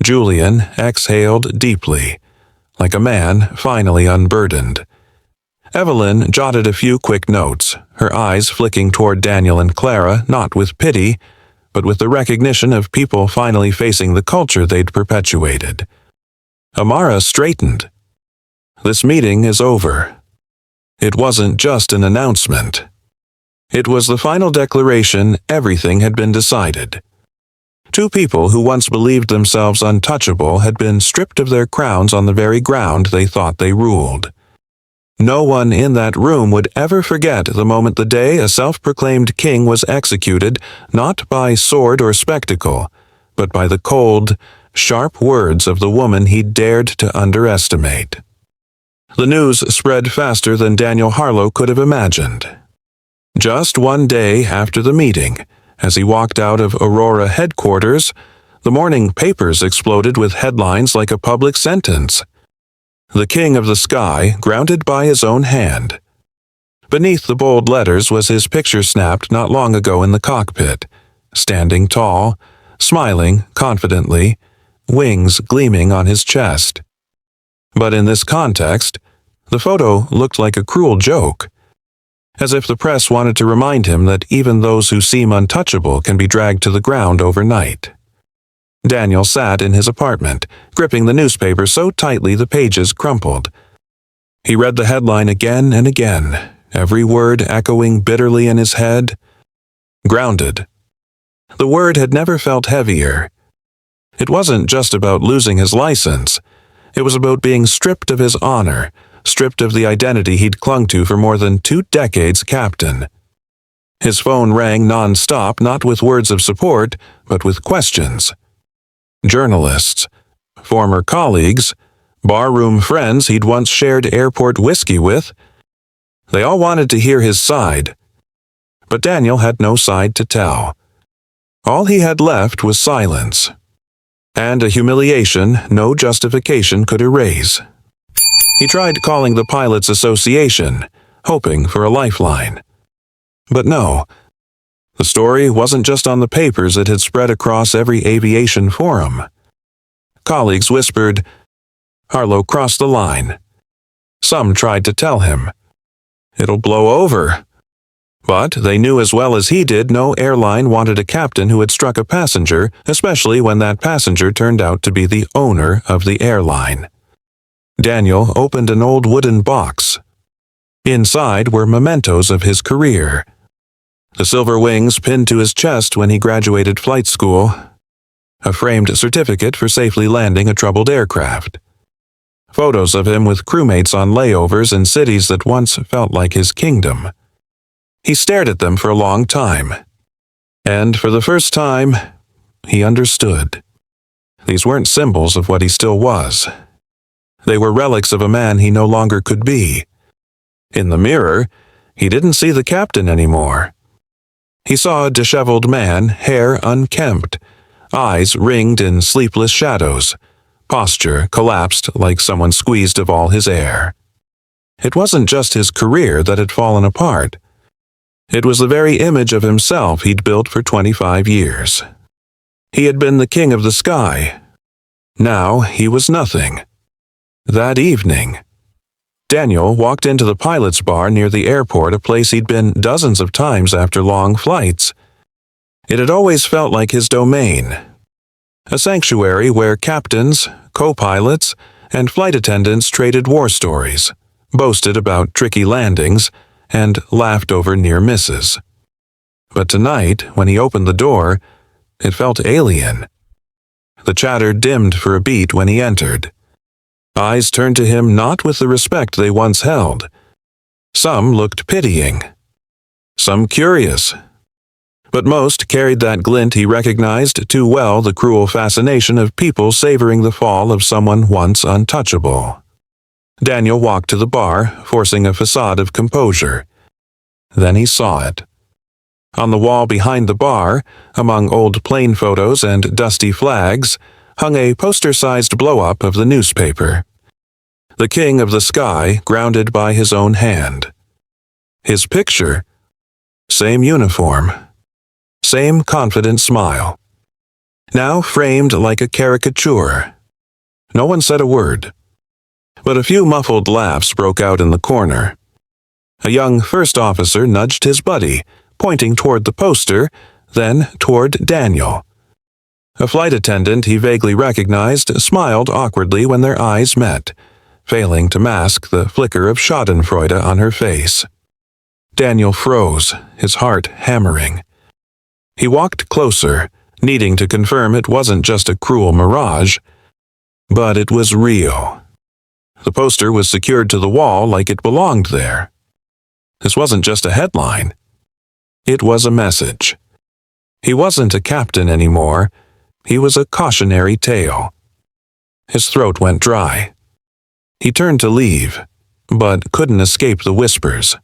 Julian exhaled deeply, like a man finally unburdened. Evelyn jotted a few quick notes, her eyes flicking toward Daniel and Clara, not with pity, but with the recognition of people finally facing the culture they'd perpetuated. Amara straightened. "This meeting is over." It wasn't just an announcement. It was the final declaration everything had been decided. Two people who once believed themselves untouchable had been stripped of their crowns on the very ground they thought they ruled. No one in that room would ever forget the moment the day a self-proclaimed king was executed, not by sword or spectacle, but by the cold, sharp words of the woman he dared to underestimate. The news spread faster than Daniel Harlow could have imagined. Just one day after the meeting, as he walked out of Aurora headquarters, the morning papers exploded with headlines like a public sentence. "The King of the Sky grounded by his own hand." Beneath the bold letters was his picture snapped not long ago in the cockpit, standing tall, smiling confidently, wings gleaming on his chest. But in this context, the photo looked like a cruel joke, as if the press wanted to remind him that even those who seem untouchable can be dragged to the ground overnight. Daniel sat in his apartment, gripping the newspaper so tightly the pages crumpled. He read the headline again and again, every word echoing bitterly in his head. Grounded. The word had never felt heavier. It wasn't just about losing his license. It was about being stripped of his honor, stripped of the identity he'd clung to for more than 2 decades captain. His phone rang non-stop, not with words of support, but with questions. Journalists, former colleagues, barroom friends he'd once shared airport whiskey with. They all wanted to hear his side. But Daniel had no side to tell. All he had left was silence. And a humiliation no justification could erase. He tried calling the Pilots Association, hoping for a lifeline. But no. The story wasn't just on the papers, it had spread across every aviation forum. Colleagues whispered, "Harlow crossed the line." Some tried to tell him, "It'll blow over." But they knew as well as he did no airline wanted a captain who had struck a passenger, especially when that passenger turned out to be the owner of the airline. Daniel opened an old wooden box. Inside were mementos of his career. the silver wings pinned to his chest when he graduated flight school, a framed certificate for safely landing a troubled aircraft, photos of him with crewmates on layovers in cities that once felt like his kingdom. He stared at them for a long time, and for the first time, he understood. These weren't symbols of what he still was. They were relics of a man he no longer could be. In the mirror, he didn't see the captain anymore. He saw a disheveled man, hair unkempt, eyes ringed in sleepless shadows, posture collapsed like someone squeezed of all his air. It wasn't just his career that had fallen apart. It was the very image of himself he'd built for 25 years. He had been the king of the sky. Now he was nothing. That evening, Daniel walked into the pilot's bar near the airport, a place he'd been dozens of times after long flights. It had always felt like his domain, a sanctuary where captains, co-pilots, and flight attendants traded war stories, boasted about tricky landings, and laughed over near misses. But tonight, when he opened the door, it felt alien. The chatter dimmed for a beat when he entered. Eyes turned to him not with the respect they once held. Some looked pitying, some curious, but most carried that glint he recognized too well, the cruel fascination of people savoring the fall of someone once untouchable. Daniel walked to the bar, forcing a facade of composure. Then he saw it. On the wall behind the bar, among old plane photos and dusty flags, hung a poster-sized blow-up of the newspaper. The king of the sky, grounded by his own hand. His picture, same uniform, same confident smile. Now framed like a caricature. No one said a word, but a few muffled laughs broke out in the corner. A young first officer nudged his buddy, pointing toward the poster, then toward Daniel. A flight attendant he vaguely recognized smiled awkwardly when their eyes met, failing to mask the flicker of schadenfreude on her face. Daniel froze, his heart hammering. He walked closer, needing to confirm it wasn't just a cruel mirage, but it was real. The poster was secured to the wall like it belonged there. This wasn't just a headline. It was a message. He wasn't a captain anymore. He was a cautionary tale. His throat went dry. He turned to leave, but couldn't escape the whispers.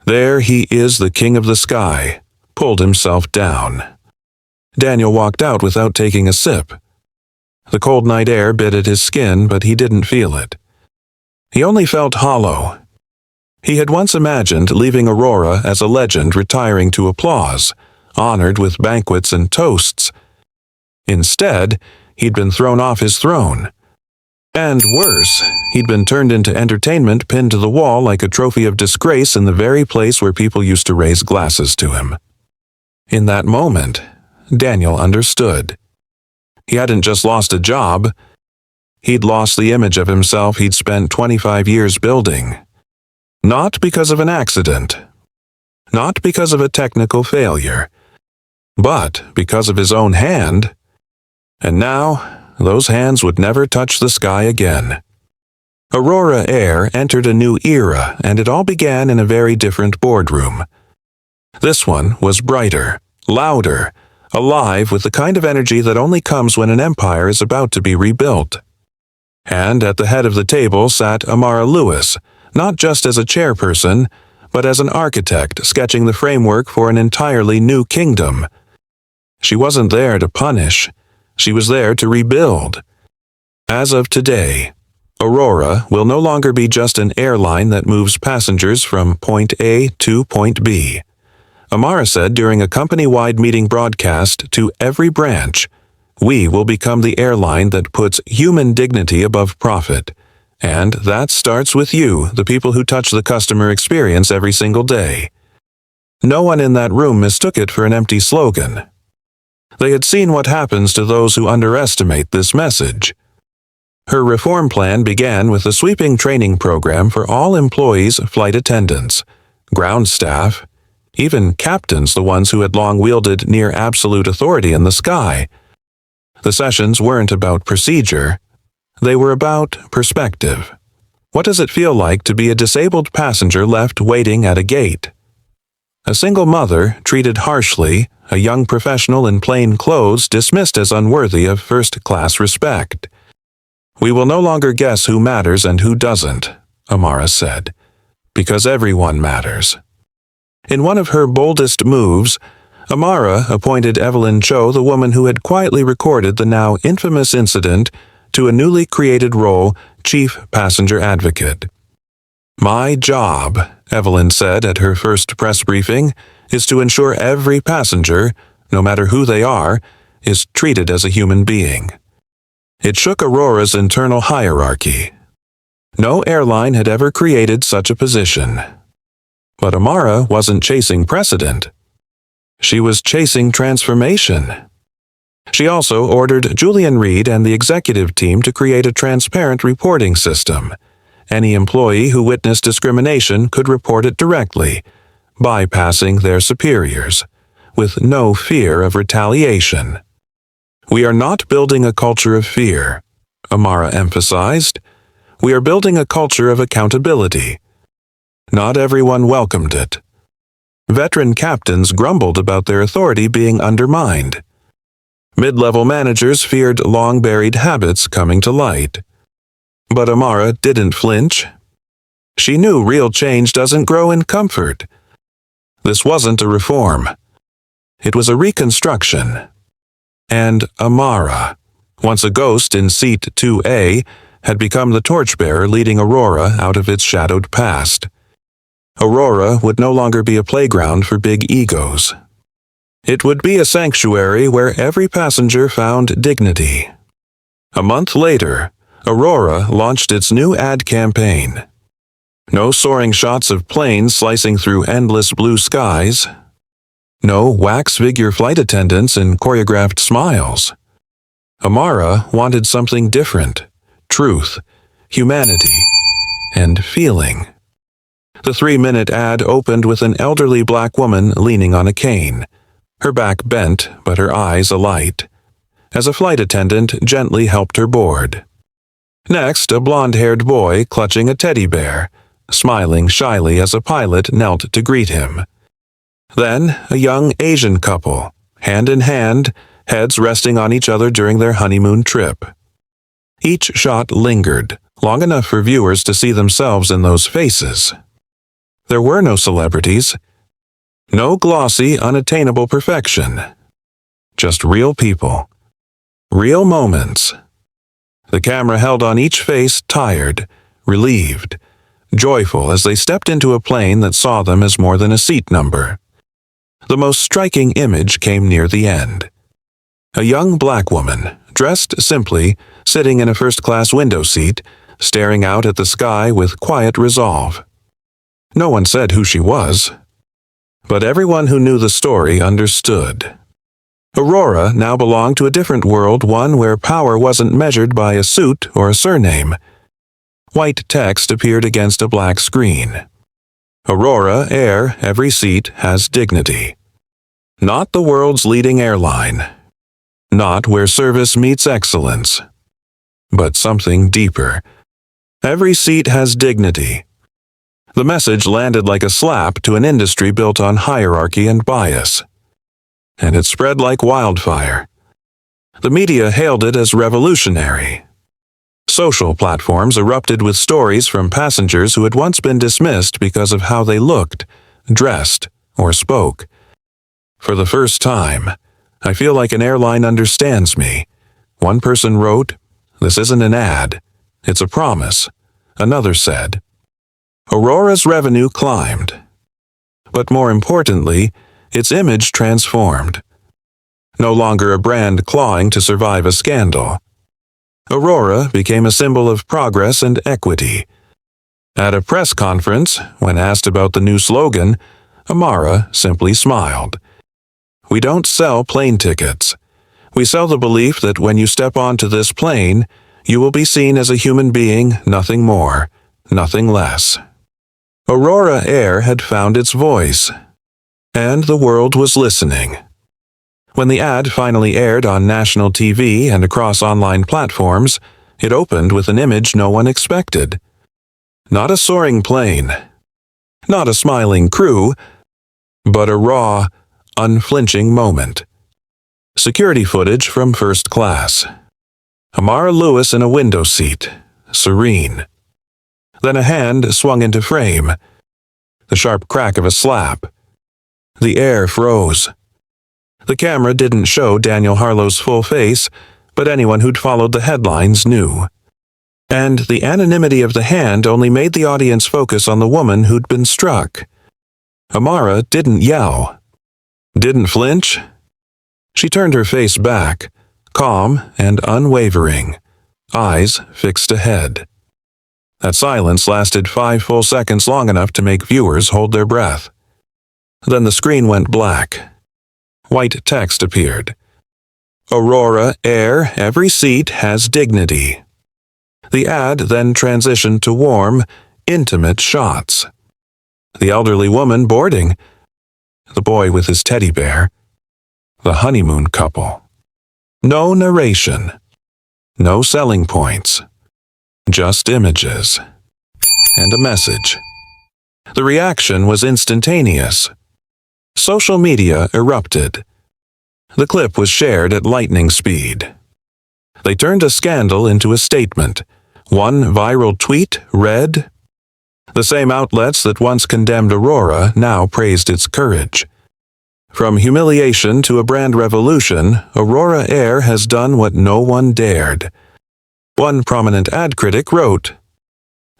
There he is, the king of the sky, pulled himself down. Daniel walked out without taking a sip. The cold night air bit at his skin, but he didn't feel it. He only felt hollow. He had once imagined leaving Aurora as a legend, retiring to applause, honored with banquets and toasts. Instead, he'd been thrown off his throne. And worse, he'd been turned into entertainment, pinned to the wall like a trophy of disgrace in the very place where people used to raise glasses to him. In that moment, Daniel understood. He hadn't just lost a job. He'd lost the image of himself he'd spent 25 years building. Not because of an accident. Not because of a technical failure. But because of his own hand. And now, those hands would never touch the sky again. Aurora Air entered a new era, and it all began in a very different boardroom. This one was brighter, louder, alive with the kind of energy that only comes when an empire is about to be rebuilt. And at the head of the table sat Amara Lewis, not just as a chairperson, but as an architect sketching the framework for an entirely new kingdom. She wasn't there to punish. She was there to rebuild. As of today, Aurora will no longer be just an airline that moves passengers from point A to point B. Amara said during a company-wide meeting broadcast to every branch, "We will become the airline that puts human dignity above profit. And that starts with you, the people who touch the customer experience every single day." No one in that room mistook it for an empty slogan. They had seen what happens to those who underestimate this message. Her reform plan began with a sweeping training program for all employees, flight attendants, ground staff, even captains, the ones who had long wielded near absolute authority in the sky. The sessions weren't about procedure. They were about perspective. What does it feel like to be a disabled passenger left waiting at a gate? A single mother treated harshly, a young professional in plain clothes dismissed as unworthy of first-class respect. "We will no longer guess who matters and who doesn't," Amara said, "because everyone matters." In one of her boldest moves, Amara appointed Evelyn Cho, the woman who had quietly recorded the now infamous incident, to a newly created role, Chief Passenger Advocate. "My job," Evelyn said at her first press briefing, "is to ensure every passenger, no matter who they are, is treated as a human being." It shook Aurora's internal hierarchy. No airline had ever created such a position. But Amara wasn't chasing precedent. She was chasing transformation. She also ordered Julian Reed and the executive team to create a transparent reporting system. Any employee who witnessed discrimination could report it directly, bypassing their superiors, with no fear of retaliation. "We are not building a culture of fear," Amara emphasized. "We are building a culture of accountability." Not everyone welcomed it. Veteran captains grumbled about their authority being undermined. Mid-level managers feared long-buried habits coming to light. But Amara didn't flinch. She knew real change doesn't grow in comfort. This wasn't a reform. It was a reconstruction. And Amara, once a ghost in seat 2A, had become the torchbearer leading Aurora out of its shadowed past. Aurora would no longer be a playground for big egos. It would be a sanctuary where every passenger found dignity. A month later, Aurora launched its new ad campaign. No soaring shots of planes slicing through endless blue skies. No wax-figure flight attendants and choreographed smiles. Amara wanted something different: truth, humanity, and feeling. The 3-minute ad opened with an elderly black woman leaning on a cane, her back bent but her eyes alight, as a flight attendant gently helped her board. Next, a blonde-haired boy clutching a teddy bear, smiling shyly as a pilot knelt to greet him. Then, a young Asian couple, hand in hand, heads resting on each other during their honeymoon trip. Each shot lingered, long enough for viewers to see themselves in those faces. There were no celebrities. No glossy, unattainable perfection. Just real people. Real moments. The camera held on each face, tired, relieved, joyful as they stepped into a plane that saw them as more than a seat number. The most striking image came near the end. A young black woman, dressed simply, sitting in a first-class window seat, staring out at the sky with quiet resolve. No one said who she was. But everyone who knew the story understood. Aurora now belonged to a different world, one where power wasn't measured by a suit or a surname. White text appeared against a black screen. Aurora Air, every seat has dignity. Not the world's leading airline. Not where service meets excellence. But something deeper. Every seat has dignity. The message landed like a slap to an industry built on hierarchy and bias. And it spread like wildfire. The media hailed it as revolutionary. Social platforms erupted with stories from passengers who had once been dismissed because of how they looked, dressed, or spoke. "For the first time, I feel like an airline understands me," one person wrote. "This isn't an ad. It's a promise," another said. Aurora's revenue climbed. But more importantly, its image transformed. No longer a brand clawing to survive a scandal. Aurora became a symbol of progress and equity. At a press conference, when asked about the new slogan, Amara simply smiled. "We don't sell plane tickets. We sell the belief that when you step onto this plane, you will be seen as a human being, nothing more, nothing less." Aurora Air had found its voice. And the world was listening. When the ad finally aired on national TV and across online platforms, it opened with an image no one expected. Not a soaring plane, not a smiling crew, but a raw, unflinching moment. Security footage from first class. Amara Lewis in a window seat, serene. Then a hand swung into frame. The sharp crack of a slap. The air froze. The camera didn't show Daniel Harlow's full face, but anyone who'd followed the headlines knew. And the anonymity of the hand only made the audience focus on the woman who'd been struck. Amara didn't yell. Didn't flinch. She turned her face back, calm and unwavering, eyes fixed ahead. That silence lasted 5 full seconds, long enough to make viewers hold their breath. Then the screen went black. White text appeared. Aurora Air, every seat has dignity. The ad then transitioned to warm, intimate shots. The elderly woman boarding. The boy with his teddy bear. The honeymoon couple. No narration. No selling points. Just images. And a message. The reaction was instantaneous. Social media erupted. The clip was shared at lightning speed. They turned a scandal into a statement. One viral tweet read, "The same outlets that once condemned Aurora now praised its courage. From humiliation to a brand revolution, Aurora Air has done what no one dared." One prominent ad critic wrote,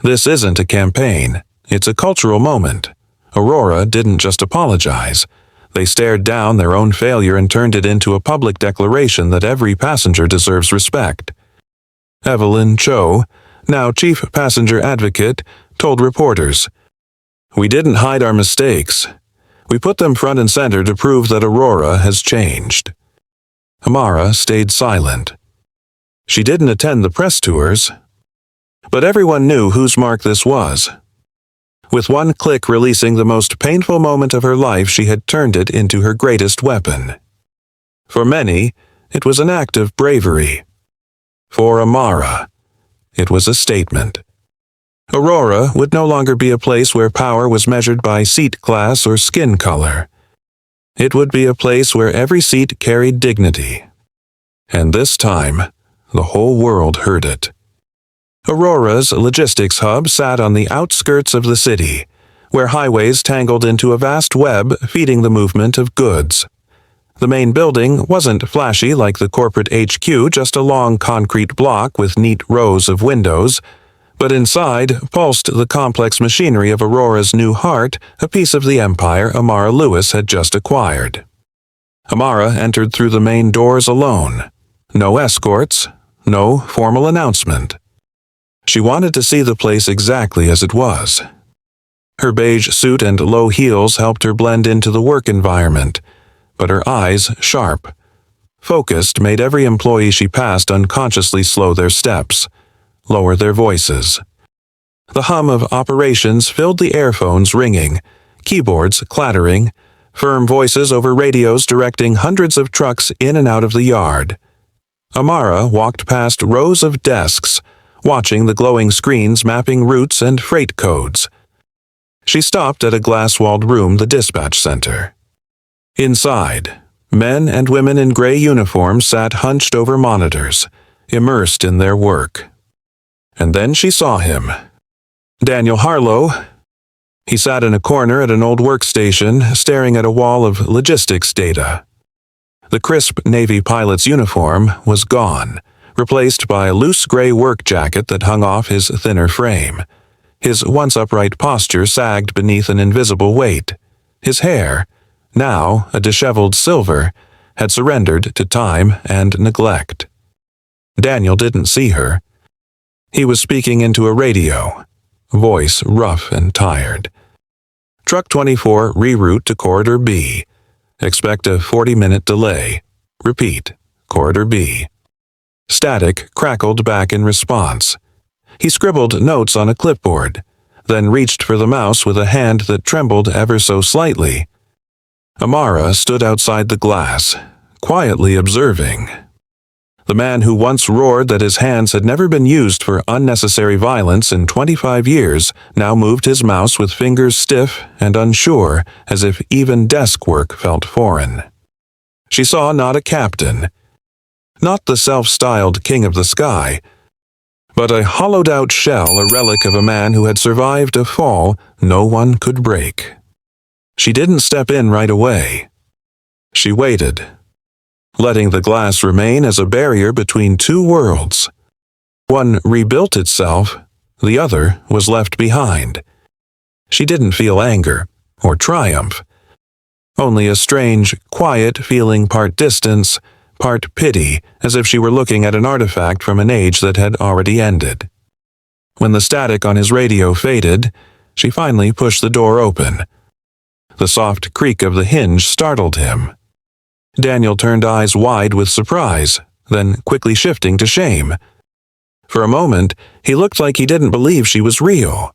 "This isn't a campaign, it's a cultural moment. Aurora didn't just apologize. They stared down their own failure and turned it into a public declaration that every passenger deserves respect." Evelyn Cho, now chief passenger advocate, told reporters, "We didn't hide our mistakes. We put them front and center to prove that Aurora has changed." Amara stayed silent. She didn't attend the press tours, but everyone knew whose mark this was. With one click releasing the most painful moment of her life, she had turned it into her greatest weapon. For many, it was an act of bravery. For Amara, it was a statement. Aurora would no longer be a place where power was measured by seat class or skin color. It would be a place where every seat carried dignity. And this time, the whole world heard it. Aurora's logistics hub sat on the outskirts of the city, where highways tangled into a vast web feeding the movement of goods. The main building wasn't flashy like the corporate HQ, just a long concrete block with neat rows of windows, but inside pulsed the complex machinery of Aurora's new heart, a piece of the empire Amara Lewis had just acquired. Amara entered through the main doors alone. No escorts, no formal announcement. She wanted to see the place exactly as it was. Her beige suit and low heels helped her blend into the work environment, but her eyes, sharp, focused, made every employee she passed unconsciously slow their steps, lower their voices. The hum of operations filled the earphones ringing, keyboards clattering, firm voices over radios directing hundreds of trucks in and out of the yard. Amara walked past rows of desks, watching the glowing screens mapping routes and freight codes. She stopped at a glass-walled room, the dispatch center. Inside, men and women in gray uniforms sat hunched over monitors, immersed in their work. And then she saw him. Daniel Harlow. He sat in a corner at an old workstation, staring at a wall of logistics data. The crisp Navy pilot's uniform was gone, replaced by a loose gray work jacket that hung off his thinner frame. His once upright posture sagged beneath an invisible weight. His hair, now a disheveled silver, had surrendered to time and neglect. Daniel didn't see her. He was speaking into a radio, voice rough and tired. Truck 24 reroute to Corridor B. Expect a 40-minute delay. Repeat, Corridor B. Static crackled back in response. He scribbled notes on a clipboard, then reached for the mouse with a hand that trembled ever so slightly. Amara stood outside the glass, quietly observing. The man who once roared that his hands had never been used for unnecessary violence in 25 years now moved his mouse with fingers stiff and unsure, as if even desk work felt foreign. She saw not a captain, not the self-styled king of the sky, but a hollowed-out shell, a relic of a man who had survived a fall no one could break. She didn't step in right away. She waited, letting the glass remain as a barrier between two worlds. One rebuilt itself, the other was left behind. She didn't feel anger or triumph, only a strange, quiet feeling, part distance, part pity, as if she were looking at an artifact from an age that had already ended. When the static on his radio faded, she finally pushed the door open. The soft creak of the hinge startled him. Daniel turned eyes wide with surprise, then quickly shifting to shame. For a moment, he looked like he didn't believe she was real.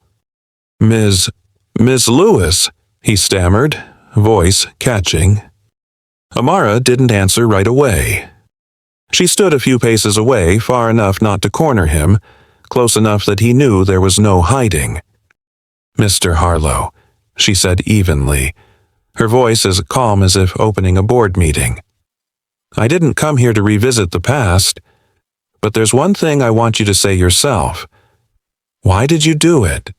Miss Lewis, he stammered, voice catching. Amara didn't answer right away. She stood a few paces away, far enough not to corner him, close enough that he knew there was no hiding. Mr. Harlow, she said evenly, her voice as calm as if opening a board meeting. I didn't come here to revisit the past, but there's one thing I want you to say yourself. Why did you do it?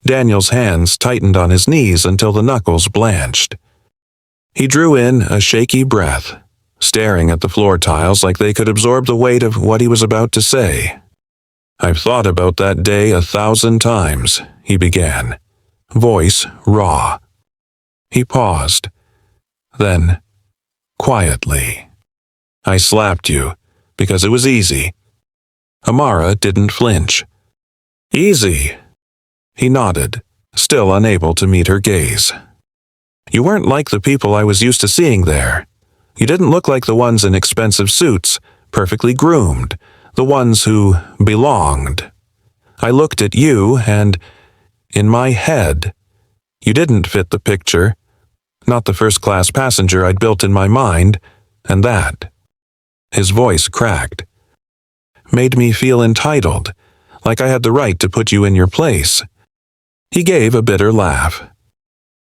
Daniel's hands tightened on his knees until the knuckles blanched. He drew in a shaky breath, staring at the floor tiles like they could absorb the weight of what he was about to say. I've thought about that day 1,000 times, he began, voice raw. He paused. Then, quietly, I slapped you because it was easy. Amara didn't flinch. Easy. He nodded, still unable to meet her gaze. You weren't like the people I was used to seeing there. You didn't look like the ones in expensive suits, perfectly groomed, the ones who belonged. I looked at you and, in my head, you didn't fit the picture, not the first-class passenger I'd built in my mind, and that, his voice cracked, made me feel entitled, like I had the right to put you in your place. He gave a bitter laugh.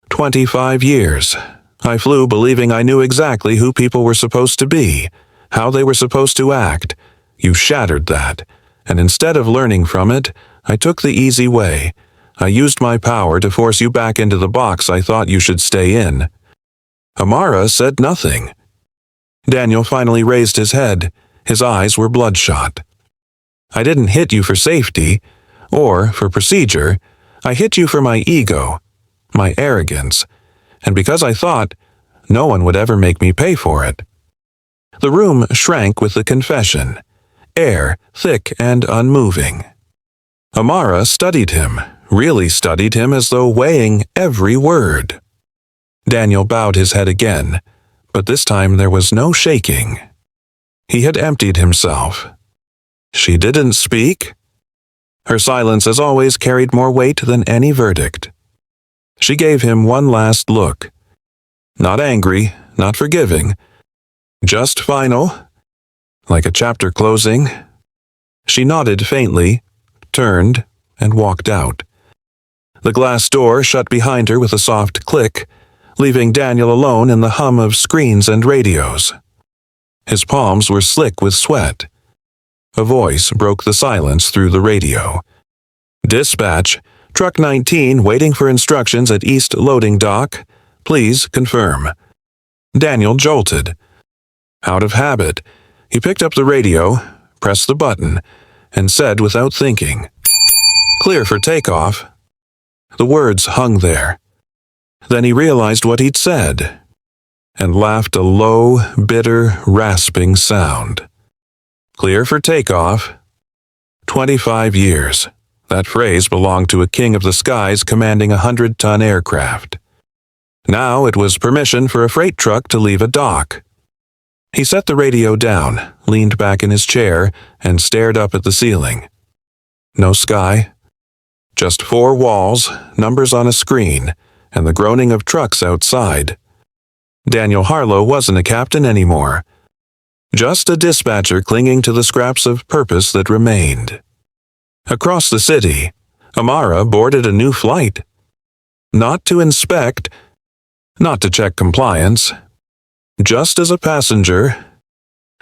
25 years. I flew believing I knew exactly who people were supposed to be, how they were supposed to act. You shattered that, and instead of learning from it, I took the easy way. I used my power to force you back into the box I thought you should stay in. Amara said nothing. Daniel finally raised his head. His eyes were bloodshot. I didn't hit you for safety, or for procedure. I hit you for my ego, my arrogance, and because I thought no one would ever make me pay for it. The room shrank with the confession, air thick and unmoving. Amara studied him, really studied him as though weighing every word. Daniel bowed his head again, but this time there was no shaking. He had emptied himself. She didn't speak. Her silence, as always, carried more weight than any verdict. She gave him one last look. Not angry, not forgiving, just final, like a chapter closing. She nodded faintly, turned, and walked out. The glass door shut behind her with a soft click, leaving Daniel alone in the hum of screens and radios. His palms were slick with sweat. A voice broke the silence through the radio. Dispatch, Truck 19 waiting for instructions at East Loading Dock. Please confirm. Daniel jolted. Out of habit, he picked up the radio, pressed the button, and said without thinking, "Clear for takeoff." The words hung there. Then he realized what he'd said, and laughed a low, bitter, rasping sound. Clear for takeoff. 25 years. That phrase belonged to a king of the skies commanding a 100-ton aircraft. Now it was permission for a freight truck to leave a dock. He set the radio down, leaned back in his chair, and stared up at the ceiling. No sky. Just 4 walls, numbers on a screen, and the groaning of trucks outside. Daniel Harlow wasn't a captain anymore. Just a dispatcher clinging to the scraps of purpose that remained. Across the city, Amara boarded a new flight. Not to inspect, not to check compliance. Just as a passenger,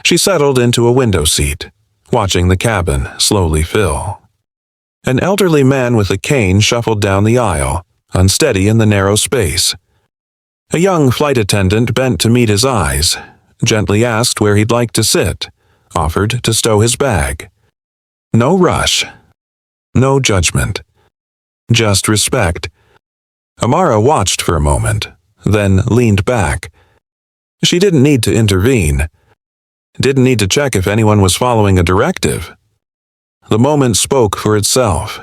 she settled into a window seat, watching the cabin slowly fill. An elderly man with a cane shuffled down the aisle, unsteady in the narrow space. A young flight attendant bent to meet his eyes, gently asked where he'd like to sit, offered to stow his bag. No rush. No judgment. Just respect. Amara watched for a moment, then leaned back. She didn't need to intervene. Didn't need to check if anyone was following a directive. The moment spoke for itself.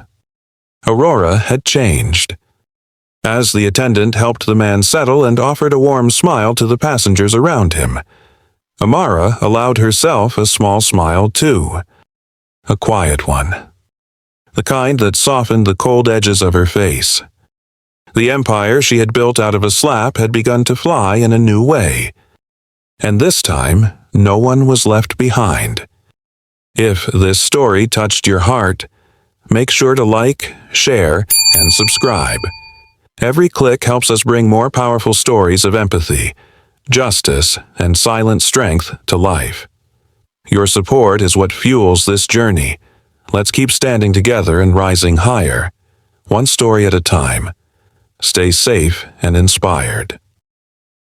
Aurora had changed. As the attendant helped the man settle and offered a warm smile to the passengers around him, Amara allowed herself a small smile too. A quiet one. The kind that softened the cold edges of her face. The empire she had built out of a SLAP had begun to fly in a new way. And this time, no one was left behind. If this story touched your heart, make sure to like, share, and subscribe. Every click helps us bring more powerful stories of empathy, justice, and silent strength to life. Your support is what fuels this journey. Let's keep standing together and rising higher, one story at a time. Stay safe and inspired.